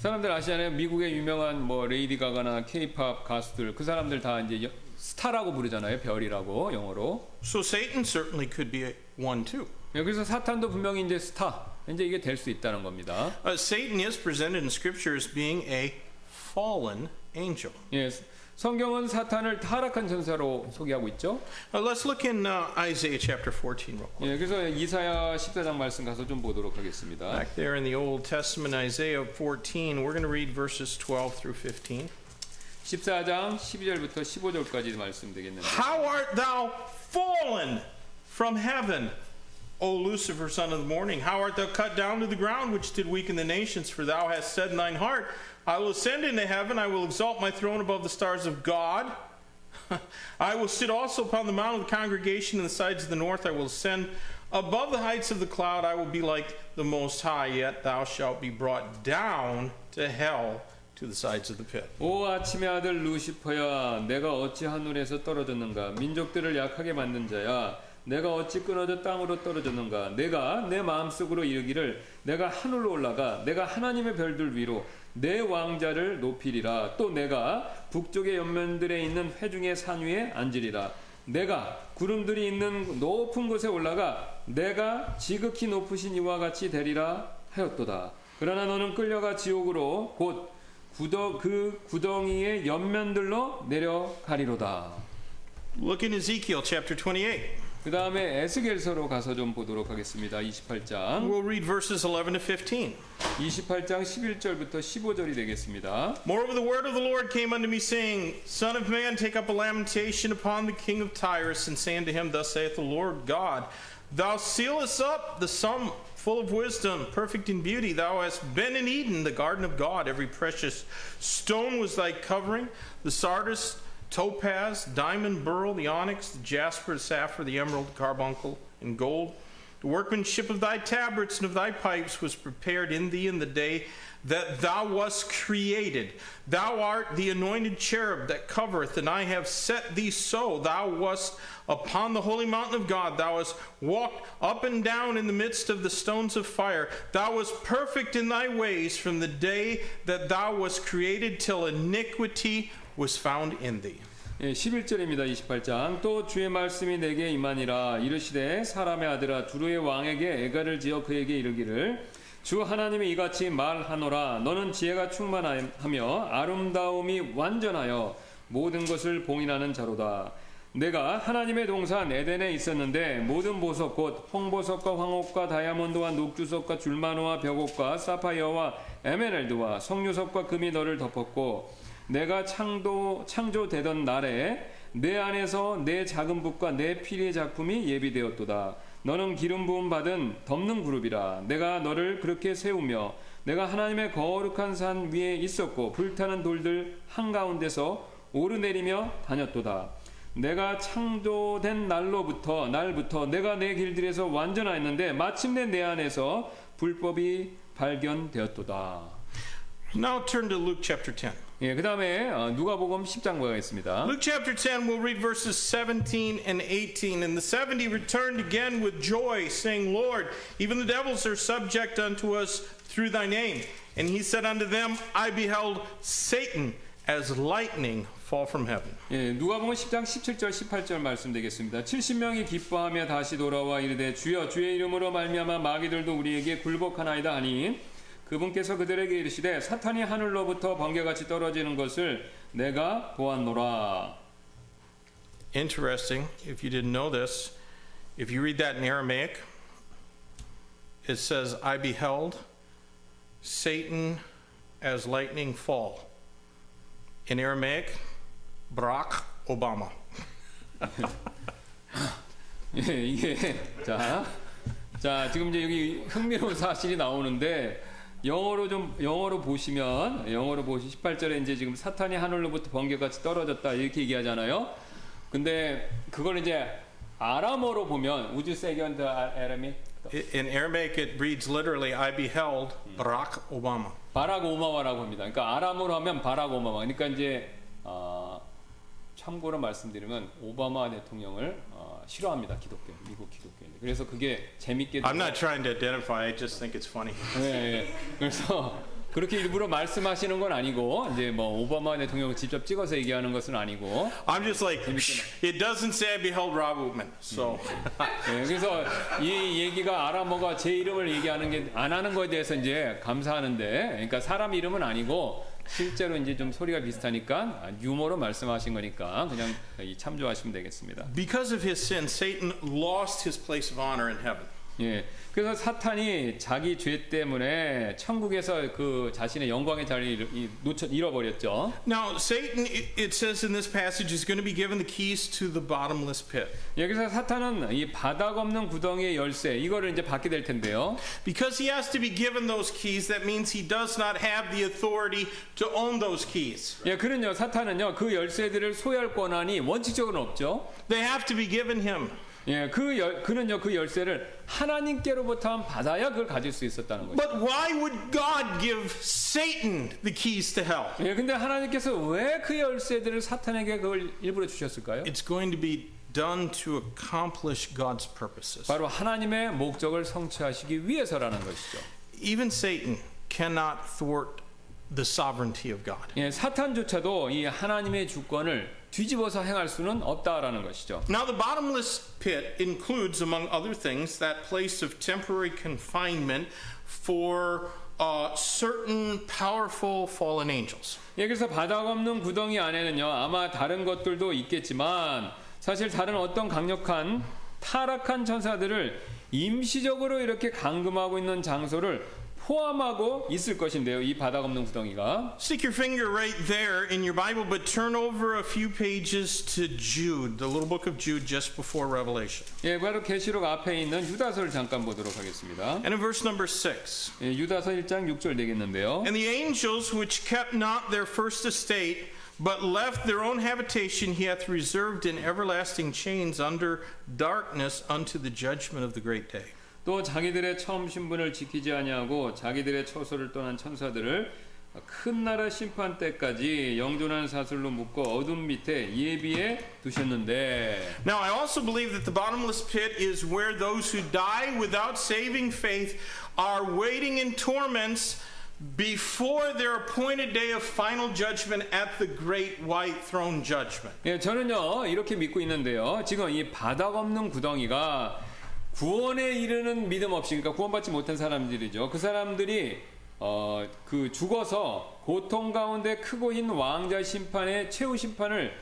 사람들 아시잖아요. 미국의 유명한 뭐 레이디 가가나 K-팝 가수들 그 사람들 다 이제 스타라고 부르잖아요. 별이라고 영어로. So Satan certainly could be one too. 예, 그래서 사탄도 분명히 이제 스타, 이제 이게 될 수 있다는 겁니다. Satan is presented in Scripture as being a fallen angel. 예, 성경은 사탄을 타락한 천사로 소개하고 있죠. Let's look in Isaiah chapter 14 real quick. 예, 그래서 이사야 14장 말씀 가서 좀 보도록 하겠습니다. Back there in the Old Testament, Isaiah 14, we're going to read verses 12 through 15. 14장 12절부터 15절까지 말씀 되겠는데. How art thou fallen from heaven, O Lucifer, son of the morning? How art thou cut down to the ground, which did weaken the nations? For thou hast said in thine heart, I will ascend into heaven, I will exalt my throne above the stars of God. I will sit also upon the mount of the congregation in the sides of the north. I will ascend above the heights of the cloud. I will be like the Most High, yet thou shalt be brought down to hell, to the sides of the pit. 오 아침의 아들 루시퍼야, 내가 어찌 하늘에서 떨어졌는가? 민족들을 약하게 만든 자야, 내가 어찌 끊어져 땅으로 떨어졌는가? 내가 내 마음속으로 이르기를 내가 하늘로 올라가 내가 하나님의 별들 위로 내 왕자를 높이리라. 또 내가 북쪽의 연면들에 있는 회중의 산 위에 앉으리라. 내가 구름들이 있는 높은 곳에 올라가 내가 지극히 높으신 이와 같이 되리라 하였도다. 그러나 너는 끌려가 지옥으로 곧 그 구덩이의 옆면들로 내려가리로다. Look in Ezekiel chapter 28. 그 다음에 에스겔서로 가서 좀 보도록 하겠습니다. 28장 We'll read verses 11 to 15. 28장 11절부터 15절이 되겠습니다. Moreover, the word of the Lord came unto me, saying, Son of man, take up a lamentation upon the king of Tyrus, and say unto him, Thus saith the Lord God, Thou sealest up the sum full of wisdom, perfect in beauty. Thou hast been in Eden, the garden of God. Every precious stone was thy covering, the sardius, topaz, diamond, beryl, the onyx, the jasper, the sapphire, the emerald, the carbuncle, and gold. The workmanship of thy tabrets and of thy pipes was prepared in thee in the day that thou wast created. Thou art the anointed cherub that covereth, and I have set thee so. Thou wast upon the holy mountain of God. Thou hast walked up and down in the midst of the stones of fire. Thou wast perfect in thy ways from the day that thou wast created till iniquity was found in thee. 예, 11절입니다. 28장 또 주의 말씀이 내게 임하니라. 이르시되 사람의 아들아 두루의 왕에게 애가를 지어 그에게 이르기를 주 하나님이 이같이 말하노라. 너는 지혜가 충만하며 아름다움이 완전하여 모든 것을 봉인하는 자로다. 내가 하나님의 동산 에덴에 있었는데 모든 보석 곧 홍보석과 황옥과 다이아몬드와 녹주석과 줄마노와 벽옥과 사파이어와 에메랄드와 석류석과 금이 너를 덮었고 내가 창조되던 날에 내 안에서 내 작은 붓과 내 피리의 작품이 예비되었도다. 너는 기름 부음 받은 덮는 그룹이라. 내가 너를 그렇게 세우며 내가 하나님의 거룩한 산 위에 있었고 불타는 돌들 한가운데서 오르내리며 다녔도다. 내가 창조된 날부터 내가 내 길들에서 완전하였는데 마침내 내 안에서 불법이 발견되었도다. Now turn to Luke chapter 10. 예, 그다음에 누가복음 10장 보겠습니다. Luke chapter 10, we'll read verses 17 and 18. And the 70 returned again with joy, saying, Lord, even the devils are subject unto us through thy name. And he said unto them, I beheld Satan as lightning fall from heaven. 예, 누가복음 10장 17절 18절 말씀드리겠습니다. 70명이 기뻐하며 다시 돌아와 이르되 주여 주의 이름으로 말미암아 마귀들도 우리에게 굴복하나이다 하니 그분께서 그들에게 이르시되 사탄이 하늘로부터 번개같이 떨어지는 것을 내가 보았노라. Interesting, if you didn't know this, if you read that in Aramaic, it says, I beheld Satan as lightning fall. In Aramaic, Barack Obama. 예, 이게 자 지금 이제 여기 흥미로운 사실이 나오는데 영어로 보시면 18절에 이제 지금 사탄이 하늘로부터 번개같이 떨어졌다 이렇게 얘기하잖아요. 근데 그걸 이제 아람어로 보면 would you say again the Aramaic? In Aramaic, it reads literally, I beheld Barack Obama. 바락 오바마라고 합니다. 그러니까 아람어로 하면 바락 오바마. 그러니까 이제 참고로 말씀드리면 오바마 대통령을 싫어합니다. 미국 기독교. 그래서 그게 재밌게. I'm not trying to identify. I just think it's funny. 네, 그래서 그렇게 일부러 말씀하시는 건 아니고 이제 뭐 오바마 대통령을 직접 찍어서 얘기하는 것은 아니고. I'm just like, it doesn't say I beheld Rob Woodman. So. 네, 그래서 이 얘기가 아람어가 제 이름을 얘기하는 게 안 하는 거에 대해서 이제 감사하는데, 그러니까 사람 이름은 아니고 실제로 이제 좀 소리가 비슷하니까 유머로 말씀하신 거니까 그냥 참조하시면 되겠습니다. Because of his sin, Satan lost his place of honor in heaven. 예, 그래서 사탄이 자기 죄 때문에 천국에서 그 자신의 영광의 자리를 잃어버렸죠. Now, Satan, it says in this passage, is going to be given the keys to the bottomless pit. 예, 그래서 사탄은 이 바닥 없는 구덩이의 열쇠 이거를 이제 받게 될 텐데요. Because he has to be given those keys, that means he does not have the authority to own those keys. 예, 그는요, 사탄은요, 그 열쇠들을 소유할 권한이 원칙적으로는 없죠. They have to be given him. 예, 그는요, 그 열쇠를 하나님께로부터 받아야 그걸 가질 수 있었다는 거죠. But why would God give Satan the keys to hell? 예, 근데 하나님께서 왜 그 열쇠들을 사탄에게 그걸 일부러 주셨을까요? It's going to be done to accomplish God's purposes. 바로 하나님의 목적을 성취하시기 위해서라는 것이죠. Even Satan cannot thwart the sovereignty of God. 예, 사탄조차도 이 하나님의 주권을 뒤집어서 행할 수는 없다라는 것이죠. Now the bottomless pit includes, among other things, that place of temporary confinement for certain powerful fallen angels. 예, 그래서 바닥 없는 구덩이 안에는요, 아마 다른 것들도 있겠지만 사실 다른 어떤 강력한 타락한 천사들을 임시적으로 이렇게 감금하고 있는 장소를 포함하고 있을 것인데요. 이 바닥 없는 구덩이가. Stick your finger right there in your Bible, but turn over a few pages to Jude, the little book of Jude just before Revelation. 예, 바로 계시록 앞에 있는 유다서를 잠깐 보도록 하겠습니다. And in verse number 6. 예, 유다서 1장 6절 되겠는데요. And the angels which kept not their first estate, but left their own habitation, he hath reserved in everlasting chains under darkness unto the judgment of the great day. 또 자기들의 처음 신분을 지키지 아니하고 자기들의 처소를 떠난 천사들을 큰 나라 심판 때까지 영존한 사슬로 묶어 어둠 밑에 예비해 두셨는데. Now I also believe that the bottomless pit is where those who die without saving faith are waiting in torments before their appointed day of final judgment at the great white throne judgment. 예, 저는요 이렇게 믿고 있는데요. 지금 이 바닥 없는 구덩이가 구원에 이르는 믿음 없이, 그러니까 구원받지 못한 사람들이죠. 그 사람들이 그 죽어서 고통 가운데 크고 흰 왕자 심판의 최후 심판을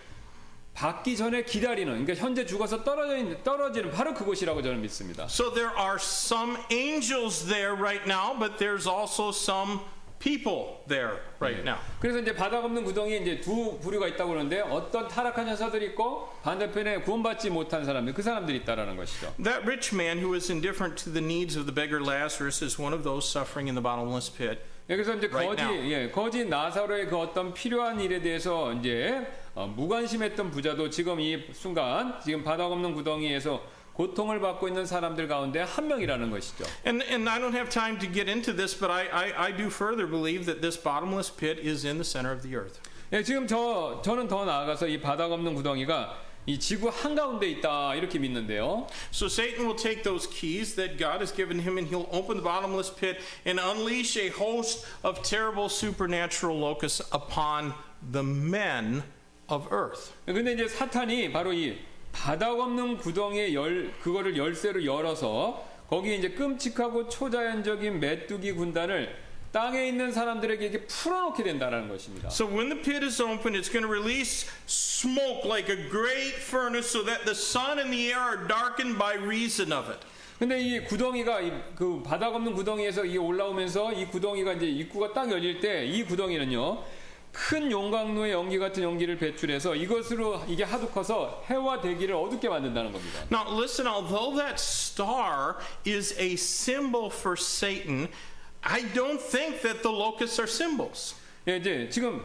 받기 전에 기다리는, 그러니까 현재 죽어서 떨어지는 바로 그곳이라고 저는 믿습니다. So there are some angels there right now, but there's also some people there right now. 그래서 이제 바닥 없는 구덩이에 이제 두 부류가 있다고 그러는데 어떤 타락한 천사들이 있고 반대편에 구원받지 못한 사람들, 그 사람들이 있다라는 것이죠. That rich man who was indifferent to the needs of the beggar Lazarus is one of those suffering in the bottomless pit. 여기서 이제 Right 거지 나사로의 그 어떤 필요한 일에 대해서 이제 무관심했던 부자도 지금 이 순간 지금 바닥 없는 구덩이에서 고통을 받고 있는 사람들 가운데 한 명이라는 것이죠. And I don't have time to get into this, but I do further believe that this bottomless pit is in the center of the earth. 예, 지금 저는 더 나아가서 이 바닥 없는 구덩이가 이 지구 한가운데 있다 이렇게 믿는데요. So Satan will take those keys that God has given him and he'll open the bottomless pit and unleash a host of terrible supernatural locusts upon the men of earth. 근데 이제 사탄이 바로 이 바닥 없는 구덩이의 그거를 열쇠로 열어서 거기에 이제 끔찍하고 초자연적인 메뚜기 군단을 땅에 있는 사람들에게 이렇게 풀어놓게 된다는 것입니다. So when the pit is open, it's going to release smoke like a great furnace so that the sun and the air are darkened by reason of it. 근데 이 구덩이가 그 바닥 없는 구덩이에서 이게 올라오면서 이 구덩이가 이제 입구가 딱 열릴 때 이 구덩이는요 큰 용광로의 연기 같은 연기를 배출해서 이것으로 이게 하도 커서 해와 대기를 어둡게 만든다는 겁니다. Now listen, although that star is a symbol for Satan, I don't think that the locusts are symbols. 예, 이제 지금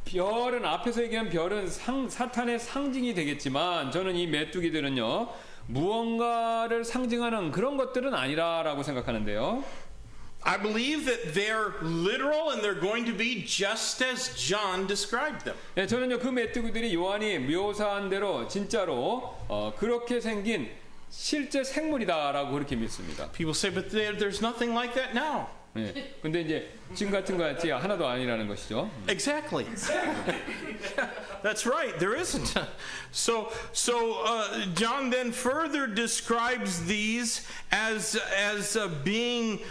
별은 앞에서 얘기한 별은 사탄의 상징이 되겠지만 저는 이 메뚜기들은요 무언가를 상징하는 그런 것들은 아니라라고 생각하는데요. I believe that they're literal and they're going to be just as John described them. 예, 저는요 그 메뚜기들이 요한이 묘사한 대로 진짜로 그렇게 생긴 실제 생물이다라고 그렇게 믿습니다. People say, but there's nothing like that now. 예, 근데 이제 지금 같은 거 같지 하나도 아니라는 것이죠. Exactly. That's right. There isn't. So John then further describes these as being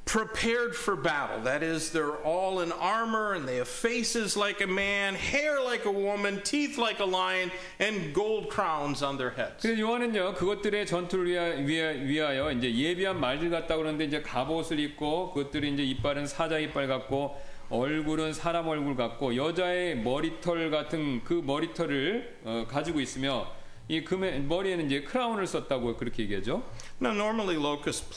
prepared for battle. That is, they're all in armor and they have faces like a man, hair like a woman, teeth like a lion, and gold crowns on their heads. 그래서 요한은요 그것들의 전투를 위하여 이제 예비한 말들 같다고 그러는데 이제 갑옷을 입고 그것들이 이제 이빨은 사자 이빨 같고 얼굴은 사람 얼굴 같고 여자의 머리털 같은 그 머리털을 가지고 있으며 이 머리에는 이제 크라운을 썼다고 그렇게 얘기하죠. Now, normally locusts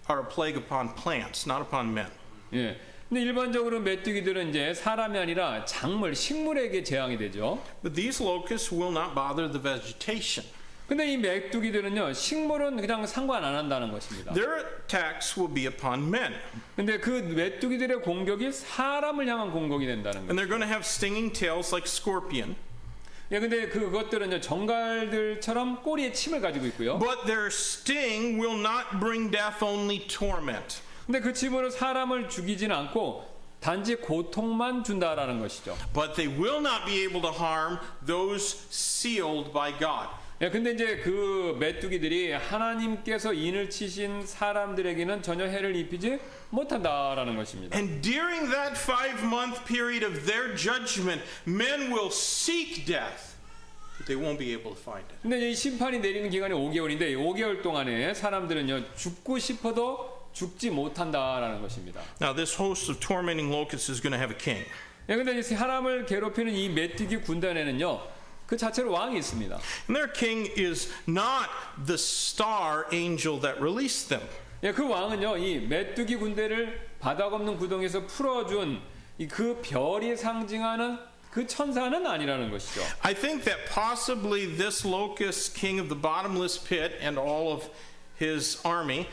are a plague upon plants, not upon men. 예. 근데 일반적으로 메뚜기들은 이제 사람이 아니라 작물, 식물에게 재앙이 되죠. But these locusts will not bother the vegetation. 근데 이 메뚜기들은요, 식물은 그냥 상관 안 한다는 것입니다. Their attacks will be upon men. 근데 그 메뚜기들의 공격이 사람을 향한 공격이 된다는 거예요. And they're going to have stinging tails like scorpion. 예, 근데 그것들은요, 정갈들처럼 꼬리에 침을 가지고 있고요. But their sting will not bring death, only torment. 근데 그 침으로 사람을 죽이지는 않고 단지 고통만 준다라는 것이죠. But they will not be able to harm those sealed by God. 예, 근데 이제 그 메뚜기들이 하나님께서 인을 치신 사람들에게는 전혀 해를 입히지 못한다라는 것입니다. And during that 5-month period of their judgment, men will seek death, but they won't be able to find it. 근데 이 심판이 내리는 기간이 5개월인데 5개월 동안에 사람들은요 죽고 싶어도 죽지 못한다라는 것입니다. Now, this host of tormenting locusts is going to have a king. 예, 근데 이 사람을 괴롭히는 이 메뚜기 군단에는요 그 자체로 왕이 있습니다. And their king is not the star angel that released them. 예, 그 왕은요 이 메뚜기 군대를 바닥 없는 구덩이에서 풀어준 그 별이 상징하는 그 천사는 아니라는 것이죠. I think that possibly this locust king of the bottomless pit and all of his army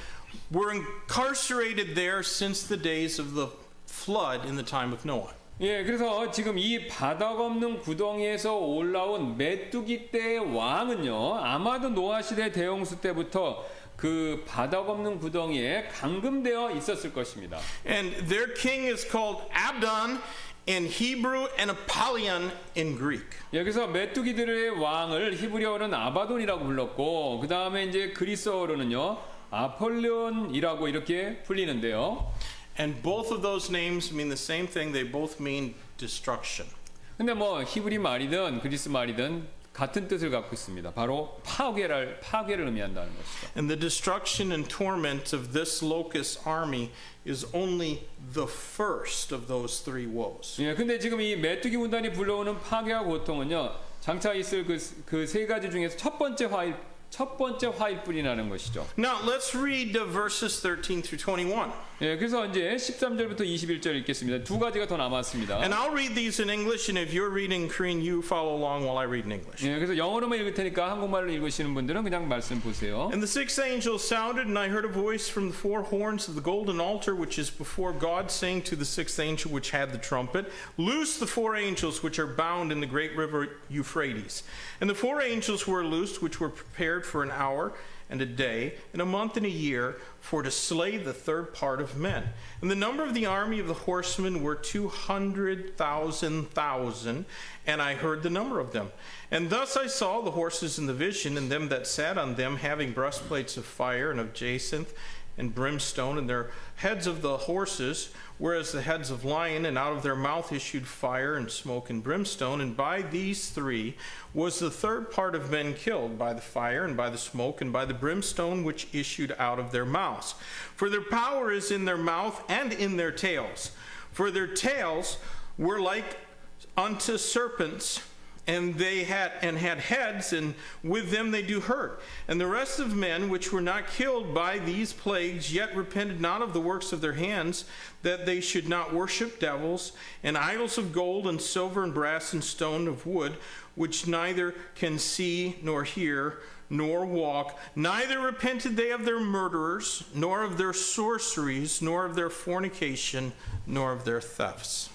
were incarcerated there since the days of the flood in the time of Noah. 예, 그래서 지금 이 바닥 없는 구덩이에서 올라온 메뚜기 때의 왕은요 아마도 노아 시대 대홍수 때부터 그 바닥 없는 구덩이에 감금되어 있었을 것입니다. And their king is called Abdon in Hebrew and Apollyon in Greek. 예, 그래서 메뚜기들의 왕을 히브리어로는 아바돈이라고 불렀고 그 다음에 이제 그리스어로는요 아폴레온이라고 이렇게 불리는데요. And both of those names mean the same thing. They both mean destruction. 근데 뭐 히브리 말이든 그리스 말이든 같은 뜻을 갖고 있습니다. 바로 파괴를 의미한다는 것이죠. And the destruction and torment of this locust army is only the first of those three woes. 예, 근데 지금 이 메뚜기 군단이 불러오는 파괴와 고통은요 장차 있을 그 세 가지 중에서 첫 번째 화일불이라는 것이죠. Now let's read verses 13 through 21. 예, 그래서 이제 13절부터 21절 읽겠습니다. 두 가지가 더 남았습니다. And I'll read these in English, and if you're reading Korean, you follow along while I read in English. 예, 그래서 영어로만 읽을 테니까 한국말로 읽으시는 분들은 그냥 말씀 보세요. And the sixth angel sounded, and I heard a voice from the four horns of the golden altar which is before God, saying to the sixth angel which had the trumpet, Loose the four angels which are bound in the great river Euphrates. And the four angels were loosed which were prepared for an hour and a day and a month and a year for to slay the third part of men. And the number of the army of the horsemen were 200,000, and I heard the number of them. And thus I saw the horses in the vision, and them that sat on them, having breastplates of fire and of jacinth and brimstone, and their heads of the horses were as the heads of lion, and out of their mouth issued fire and smoke and brimstone. And by these three was the third part of men killed, by the fire and by the smoke and by the brimstone which issued out of their mouths. For their power is in their mouth and in their tails. For their tails were like unto serpents, and they had heads, and with them they do hurt. And the rest of men which were not killed by these plagues yet repented not of the works of their hands, that they should not worship devils and idols of gold and silver and brass and stone of wood, which neither can see nor hear nor walk. Neither repented they of their murderers, nor of their sorceries, nor of their fornication, nor of their thefts.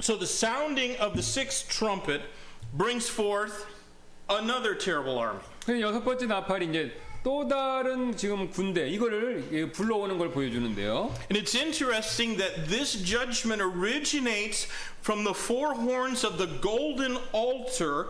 So the sounding of the sixth trumpet brings forth another terrible army. 여섯 번째 나팔이 이제 또 다른 지금 군대 이거를 불러오는 걸 보여주는데요. And it's interesting that this judgment originates from the four horns of the golden altar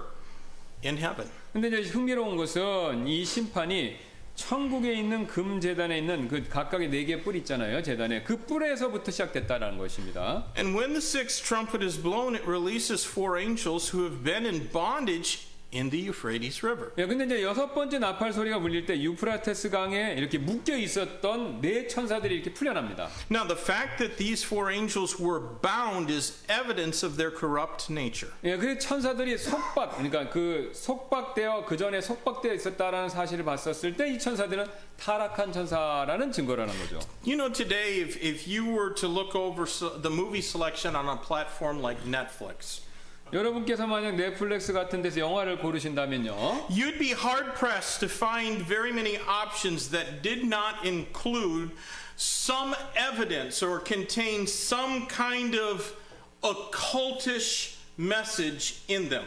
in heaven. 근데 이제 흥미로운 것은 이 심판이 천국에 있는 금제단에 있는 그 각각의 네 개의 뿔 있잖아요. 제단에 그 뿔에서부터 시작됐다라는 것입니다. And when the sixth trumpet is blown, it releases four angels who have been in bondage in the Euphrates River. 예, 근데 이제 여섯 번째 나팔 소리가 울릴 때 유프라테스 강에 이렇게 묶여 있었던 네 천사들이 이렇게 풀려납니다. Now, the fact that these four angels were bound is evidence of their corrupt nature. 예, 그 천사들이 속박, 그러니까 그 속박되어 그 전에 속박되어 있었다라는 사실을 봤었을 때 이 천사들은 타락한 천사라는 증거라는 거죠. You know, today, if you were to look over the movie selection on a platform like Netflix, 여러분께서 만약 넷플릭스 같은 데서 영화를 고르신다면요. you'd be hard pressed to find very many options that did not include some evidence or contain some kind of occultish message in them.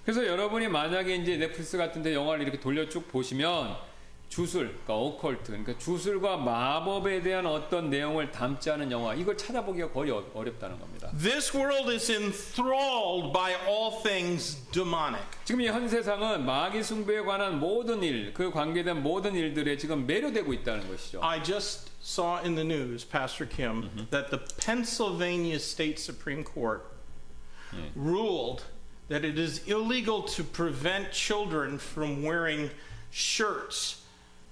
그래서 여러분이 만약에 이제 넷플릭스 같은 데 영화를 이렇게 돌려 쭉 보시면 주술, 그러니까 오컬트, 그러니까 주술과 마법에 대한 어떤 내용을 담지 않은 영화, 이걸 찾아보기가 거의 어렵다는 겁니다. This world is enthralled by all things demonic. 지금 이 현 세상은 마귀 숭배에 관한 모든 일, 그 관계된 모든 일들에 지금 매료되고 있다는 것이죠. I just saw in the news, Pastor Kim, that the Pennsylvania State Supreme Court ruled that it is illegal to prevent children from wearing shirts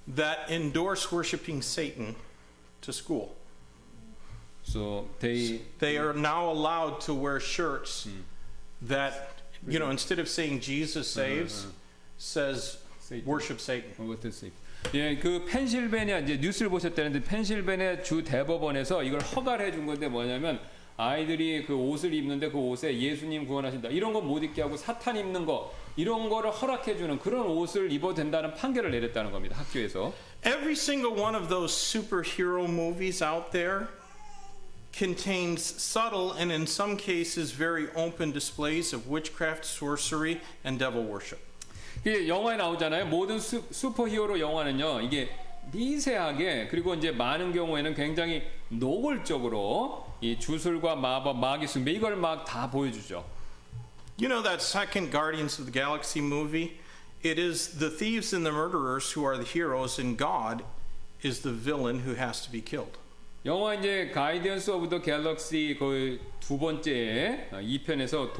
that endorse worshiping Satan to school. So they are now allowed to wear shirts that, you know, instead of saying Jesus saves, says worship Satan. 예, 그 펜실베니아 이제 뉴스를 보셨다는데 펜실베니아 주 대법원에서 이걸 허가를 해준 건데 뭐냐면 아이들이 그 옷을 입는데 그 옷에 예수님 구원하신다 이런 거 못 입게 하고 사탄 입는 거 이런 거를 허락해주는 그런 옷을 입어도 된다는 판결을 내렸다는 겁니다. 학교에서. Every single one of those superhero movies out there contains subtle and in some cases very open displays of witchcraft, sorcery, and devil worship. 이게 영화에 나오잖아요. 모든 슈퍼히어로 영화는요. 이게 미세하게 그리고 이제 많은 경우에는 굉장히 노골적으로 이 주술과 마법, 마귀 숭배 이걸 막 다 보여주죠. You know that second Guardians of the Galaxy movie? It is the thieves and the murderers who are the heroes, and God is the villain who has to be killed. 영화 이제 가이디언스 오브 더 갤럭시 그 두 번째 2편에서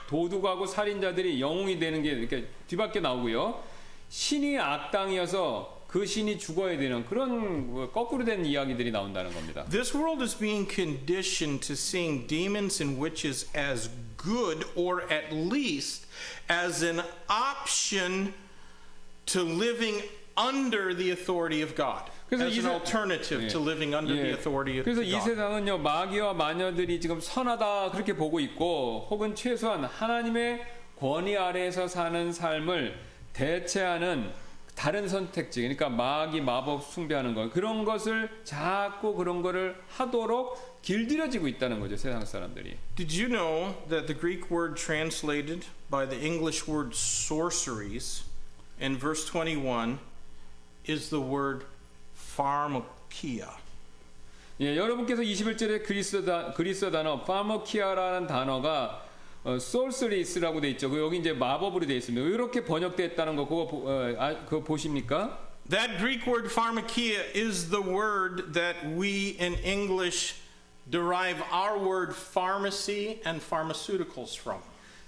도둑하고 살인자들이 영웅이 되는 게 이렇게 뒤밖에 나오고요. 신이 악당이어서 그 신이 죽어야 되는 그런 거꾸로 된 이야기들이 나온다는 겁니다. This world is being conditioned to seeing demons and witches as good, or at least as an option to living under the authority of God. 그래서 As 이 an 세- alternative to living under the authority of 그래서 이 God. 세상은요 마귀와 마녀들이 지금 선하다 그렇게 보고 있고 혹은 최소한 하나님의 권위 아래에서 사는 삶을 대체하는 다른 선택지 그러니까 마귀 마법 숭배하는 것 그런 것을 자꾸 그런 거를 하도록 길들여지고 있다는 거죠 세상 사람들이. Did you know that the Greek word translated by the English word sorceries in verse 21 is the word pharmakia? 예, 여러분께서 21절에 그리스 단어 파머키아라는 단어가 sorceress라고 돼 있죠. 여기 이제 마법으로 돼 있습니다. 이렇게 번역됐다는 거 그거 보십니까? That Greek word pharmakia is the word that we in English derive our word pharmacy and pharmaceuticals from.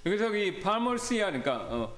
그래서 이 파머시아 그러니까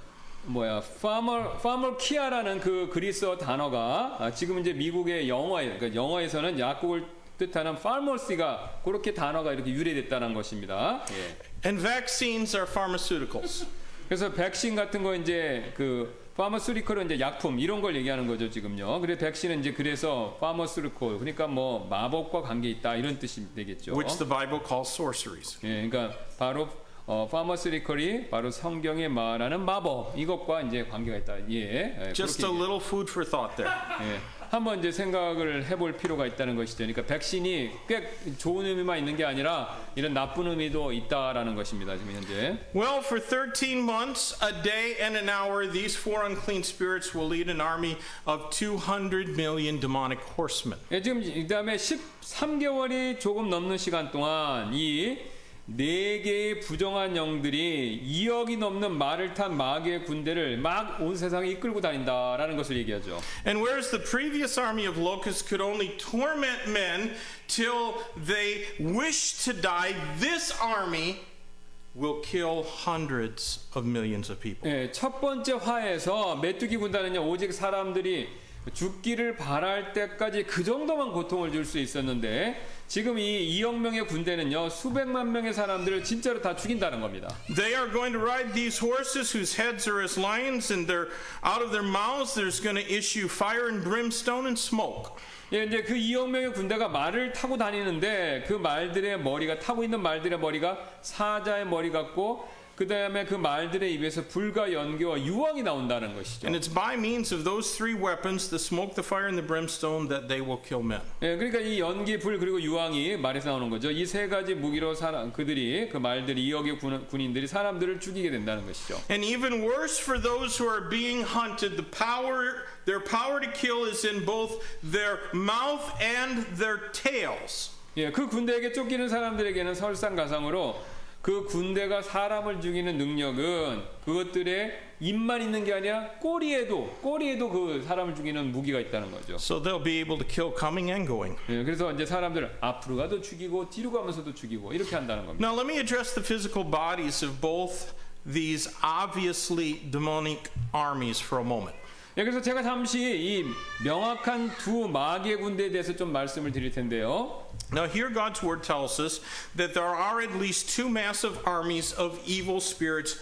파머키아라는 그 그리스어 단어가 지금 이제 미국의 그러니까 영어에서는 약국을 뜻하는 파머시가 그렇게 단어가 이렇게 유래됐다는 것입니다. 예. And vaccines are pharmaceuticals. 그래서 백신 같은 거 이제 그 파머스리컬은 이제 약품 이런 걸 얘기하는 거죠 지금요. 그래 백신은 이제 그래서 파머스리컬 그러니까 뭐 마법과 관계 있다 이런 뜻이 되겠죠. Which the Bible calls sorceries. 예, 그러니까 바로 파머스리컬이 바로 성경에 말하는 마법 이것과 이제 관계가 있다. 예. Just a little food for thought there. 예. 한번 이제 생각을 해볼 필요가 있다는 것이죠. 그러니까 백신이 꽤 좋은 의미만 있는 게 아니라 이런 나쁜 의미도 있다라는 것입니다. 지금 현재. Well, for 13 months, a day and an hour, these four unclean spirits will lead an army of 200 million demonic horsemen. 예, 지금 그다음에 13개월이 조금 넘는 시간 동안 이 네 개의 부정한 영들이 2억이 넘는 말을 탄 마귀의 군대를 막 온 세상에 이끌고 다닌다라는 것을 얘기하죠. And whereas the previous army of locusts could only torment men till they wished to die, this army will kill hundreds of millions of people. 예, 첫 번째 화에서 메뚜기 군단은요 오직 사람들이 죽기를 바랄 때까지 그 정도만 고통을 줄 수 있었는데 지금 이 2억 명의 군대는요 수백만 명의 사람들을 진짜로 다 죽인다는 겁니다. They are going to ride these horses whose heads are as lions, and they're out of their mouths there's going to issue fire and brimstone and smoke. 예, 이제 그 2억 명의 군대가 말을 타고 다니는데 그 말들의 머리가 타고 있는 말들의 머리가 사자의 머리 같고 그 다음에 그 말들의 입에서 불과 연기와 유황이 나온다는 것이죠. And it's by means of those three weapons, the smoke, the fire, and the brimstone, that they will kill men. 예, 그러니까 이 연기, 불 그리고 유황이 말에서 나오는 거죠. 이 세 가지 무기로 그들이 그 말들이 2억의 군인들이 사람들을 죽이게 된다는 것이죠. And even worse for those who are being hunted, their power to kill is in both their mouth and their tails. 예, 그 군대에게 쫓기는 사람들에게는 설상가상으로 그 군대가 사람을 죽이는 능력은 그것들의 입만 있는 게 아니라 꼬리에도 그 사람을 죽이는 무기가 있다는 거죠. So they'll be able to kill coming and going. 예, 그래서 이제 사람들을 앞으로 가도 죽이고 뒤로 가면서도 죽이고 이렇게 한다는 겁니다. Now let me address the physical bodies of both these obviously demonic armies for a moment. 예, 그래서 제가 잠시 이 명확한 두 마귀의 군대에 대해서 좀 말씀을 드릴 텐데요. Now here God's word tells us that there are at least two massive armies of evil spirits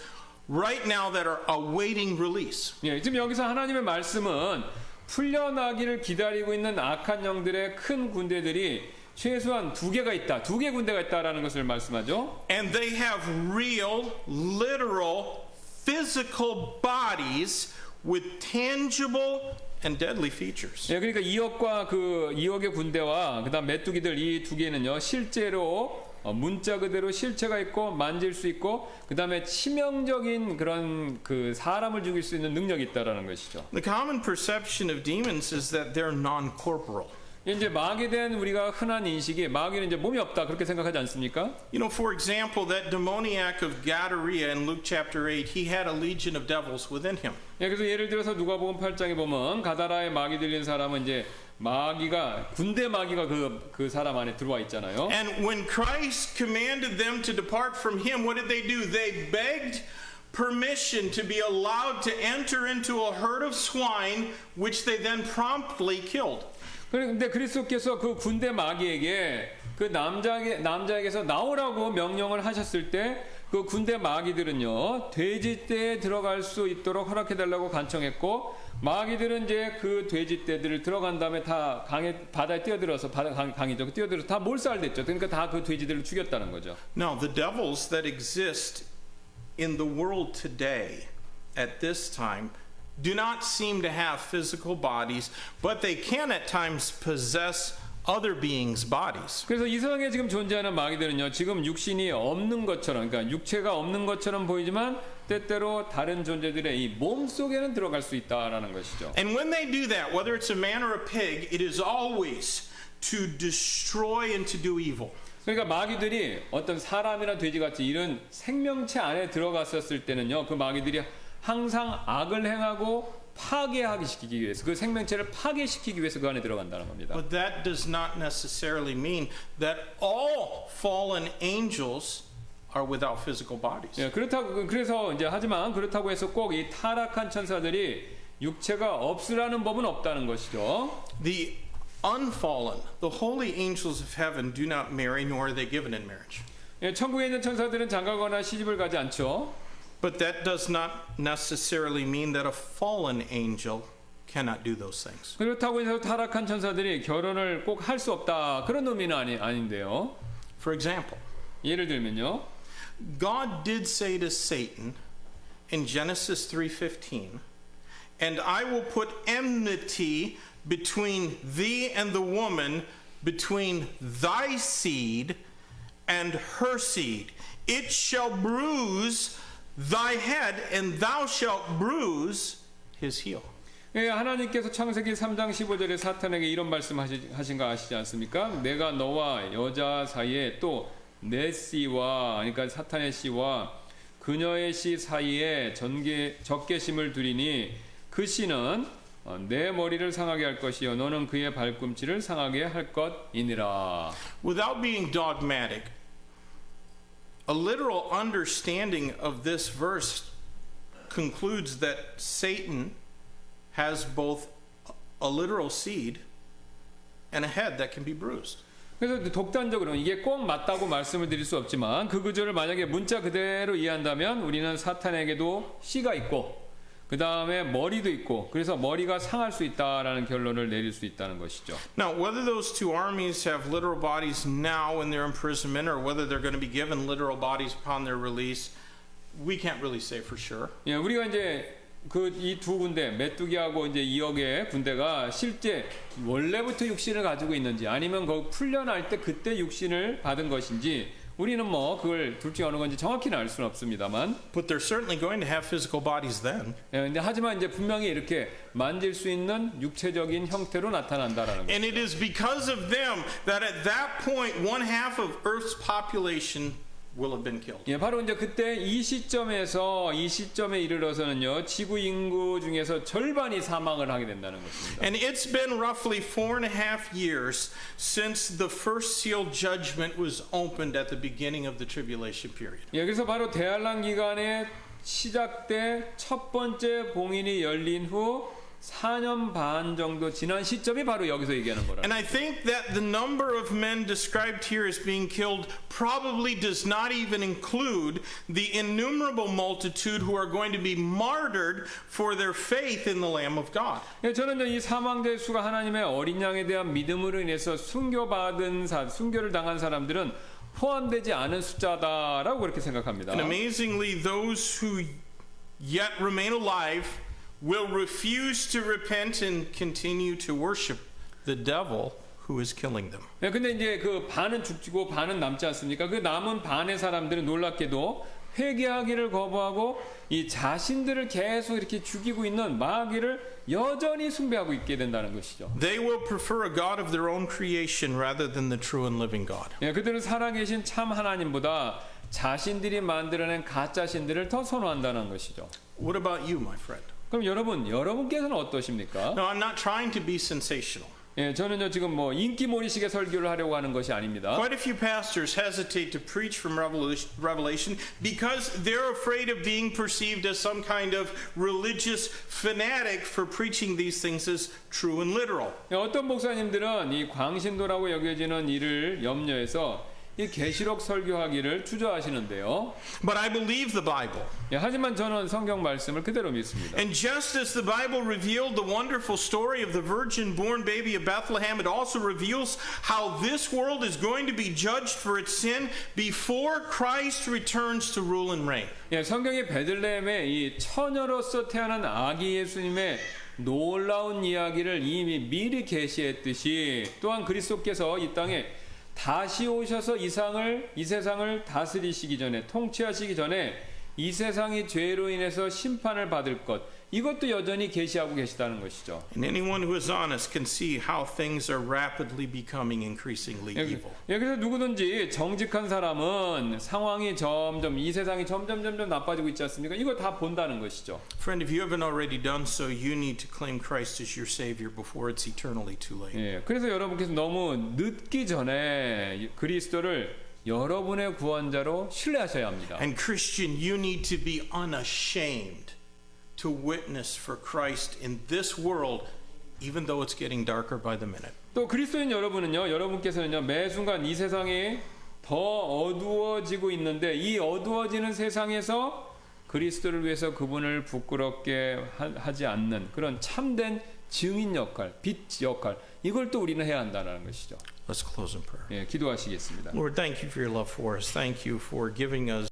right now that are awaiting release. 예, 지금 여기서 하나님의 말씀은 풀려나기를 기다리고 있는 악한 영들의 큰 군대들이 최소한 두 개가 있다. 두 개 군대가 있다라는 것을 말씀하죠. And they have real, literal, physical bodies with tangible and deadly features. 예, 그러니까 2억의 군대와 그다음 메뚜기들 이 두 개는요. 실제로 문자 그대로 실체가 있고 만질 수 있고 그다음에 치명적인 그런 그 사람을 죽일 수 있는 능력이 있다라는 것이죠. The common perception of demons is that they're non-corporal. 이제 마귀에 대한 우리가 흔한 인식이 마귀는 이제 몸이 없다 그렇게 생각하지 않습니까? You know, for example, that demoniac of Gadara in Luke chapter 8, he had a legion of devils within him. 예, 그래서 예를 들어서 누가복음 8장에 보면 가다라에 마귀 들린 사람은 이제 군대 마귀가 그 사람 안에 들어와 있잖아요. And when Christ commanded them to depart from him, what did they do? They begged permission to be allowed to enter into a herd of swine, which they then promptly killed. 그런데 그리스도께서 그 군대 마귀에게 그 남자에게서 나오라고 명령을 하셨을 때 그 군대 마귀들은요 돼지떼에 들어갈 수 있도록 허락해달라고 간청했고 마귀들은 이제 그 돼지떼들을 들어간 다음에 다 바다에 뛰어들어서 강이죠 뛰어들어서 다 몰살됐죠. 그러니까 다 그 돼지들을 죽였다는 거죠. Now, the devils that exist in the world today at this time do not seem to have physical bodies, but they can at times possess other beings' bodies. 그래서 이 세상에 지금 존재하는 마귀들은요 지금 육신이 없는 것처럼 그러니까 육체가 없는 것처럼 보이지만 때때로 다른 존재들의 이 몸 속에는 들어갈 수 있다라는 것이죠. And when they do that, whether it's a man or a pig, it is always to destroy and to do evil. 그러니까 마귀들이 어떤 사람이나 돼지같이 이런 생명체 안에 들어갔었을 때는요 그 마귀들이 항상 악을 행하고 파괴하기 시키기 위해서 그 생명체를 파괴시키기 위해서 그 안에 들어간다는 겁니다. But that does not necessarily mean that all fallen angels are without physical bodies. 예, 그래서 이제 하지만 그렇다고 해서 꼭 이 타락한 천사들이 육체가 없으라는 법은 없다는 것이죠. The unfallen, the holy angels of heaven do not marry, nor are they given in marriage. 예, 천국에 있는 천사들은 장가거나 시집을 가지 않죠. But that does not necessarily mean that a fallen angel cannot do those things. 그렇다고 해서 타락한 천사들이 결혼을 꼭 할 수 없다 그런 의미는 아닌데요. For example, 예를 들면요. God did say to Satan in Genesis 3:15, "And I will put enmity between thee and the woman, between thy seed and her seed. It shall bruise thy head, and thou shalt bruise his heel." 예, 하나님께서 창세기 3장 15절에 사탄에게 이런 말씀하신 거 아시지 않습니까? 내가 너와 여자 사이에 또 내 씨와 그러니까 사탄의 씨와 그녀의 씨 사이에 적개심을 두리니 그 씨는 내 머리를 상하게 할 것이요 너는 그의 발꿈치를 상하게 할 것이니라. Without being dogmatic, a literal understanding of this verse concludes that Satan has both a literal seed and a head that can be bruised. 그래서 독단적으로 이게 꼭 맞다고 말씀을 드릴 수 없지만 그 구절을 만약에 문자 그대로 이해한다면 우리는 사탄에게도 씨가 있고 그 다음에 머리도 있고 그래서 머리가 상할 수 있다라는 결론을 내릴 수 있다는 것이죠. Now, whether those two armies have literal bodies now in their imprisonment or whether they're going to be given literal bodies upon their release, we can't really say for sure. 예, 우리가 이제 이 두 군대 메뚜기하고 이제 2억의 군대가 실제 원래부터 육신을 가지고 있는지 아니면 그 풀려날 때 그때 육신을 받은 것인지 우리는 뭐 그걸 둘 중에 어느 건지 정확히는 알 수는 없습니다만. But they're certainly going to have physical bodies then. 예, 근데 하지만 이제 분명히 이렇게 만질 수 있는 육체적인 형태로 나타난다라는 거죠. And it is because of them that at that point 1/2 of Earth's population will have been killed. 예, 바로 이제 그때 이 시점에 이르러서는요 지구 인구 중에서 절반이 사망을 하게 된다는 것입니다. And it's been roughly 4.5 years since the first seal judgment was opened at the beginning of the tribulation period. 예, 그래서 바로 대환란 기간에 시작 때 첫 번째 봉인이 열린 후 4년 반 정도 지난 시점이 바로 여기서 얘기하는 거라. And I think that the number of men described here as being killed probably does not even include the innumerable multitude who are going to be martyred for their faith in the Lamb of God. 예, 저는 이 사망자의 수가 하나님의 어린 양에 대한 믿음으로 인해서 순교를 당한 사람들은 포함되지 않은 숫자다라고 그렇게 생각합니다. And amazingly, those who yet remain alive will refuse to repent and continue to worship the devil who is killing them. 네, 근데 이제 그 반은 죽고 반은 남지 않습니까? 그 남은 반의 사람들은 놀랍게도 회개하기를 거부하고 이 자신들을 계속 이렇게 죽이고 있는 마귀를 여전히 숭배하고 있게 된다는 것이죠. They will prefer a God of their own creation rather than the true and living God. 네, 그들은 살아계신 참 하나님보다 자신들이 만들어낸 가짜 신들을 더 선호한다는 것이죠. What about you, my friend? 그럼 여러분께서는 어떠십니까? No, I'm not trying to be sensational. 예, 저는요 지금 뭐 인기몰이식의 설교를 하려고 하는 것이 아닙니다. Quite a few pastors hesitate to preach from Revelation because they're afraid of being perceived as some kind of religious fanatic for preaching these things as true and literal. 예, 어떤 목사님들은 이 광신도라고 여겨지는 일을 염려해서 이 계시록 설교하기를 주저하시는데요. But I believe the Bible. 예, 하지만 저는 성경 말씀을 그대로 믿습니다. And just as the Bible revealed the wonderful story of the virgin born baby of Bethlehem, it also reveals how this world is going to be judged for its sin before Christ returns to rule and reign. 예, 성경의 베들레헴의 이 처녀로서 태어난 아기 예수님의 놀라운 이야기를 이미 미리 계시했듯이 또한 그리스도께서 이 땅에 다시 오셔서 이 세상을 다스리시기 전에 통치하시기 전에 이 세상이 죄로 인해서 심판을 받을 것 이것도 여전히 계시하고 계시다는 것이죠. And anyone who is honest can see how things are rapidly becoming increasingly evil. 예, 그래서 누구든지 정직한 사람은 상황이 점점 이 세상이 점점 나빠지고 있지 않습니까? 이거 다 본다는 것이죠. Friend, if you haven't already done so, you need to claim Christ as your Savior before it's eternally too late. 예, 그래서 여러분께서 너무 늦기 전에 그리스도를 여러분의 구원자로 신뢰하셔야 합니다. And Christian, you need to be unashamed to witness for Christ in this world, even though it's getting darker by the minute. 또 그리스도인 여러분께서는요 매 순간 이 세상이 더 어두워지고 있는데 이 어두워지는 세상에서 그리스도를 위해서 그분을 부끄럽게 하지 않는 그런 참된 증인 역할, 빛 역할 이걸 또 우리는 해야 한다는 것이죠. Let's close in prayer. 예, 기도하시겠습니다. Lord, thank you for your love for us. Thank you for giving us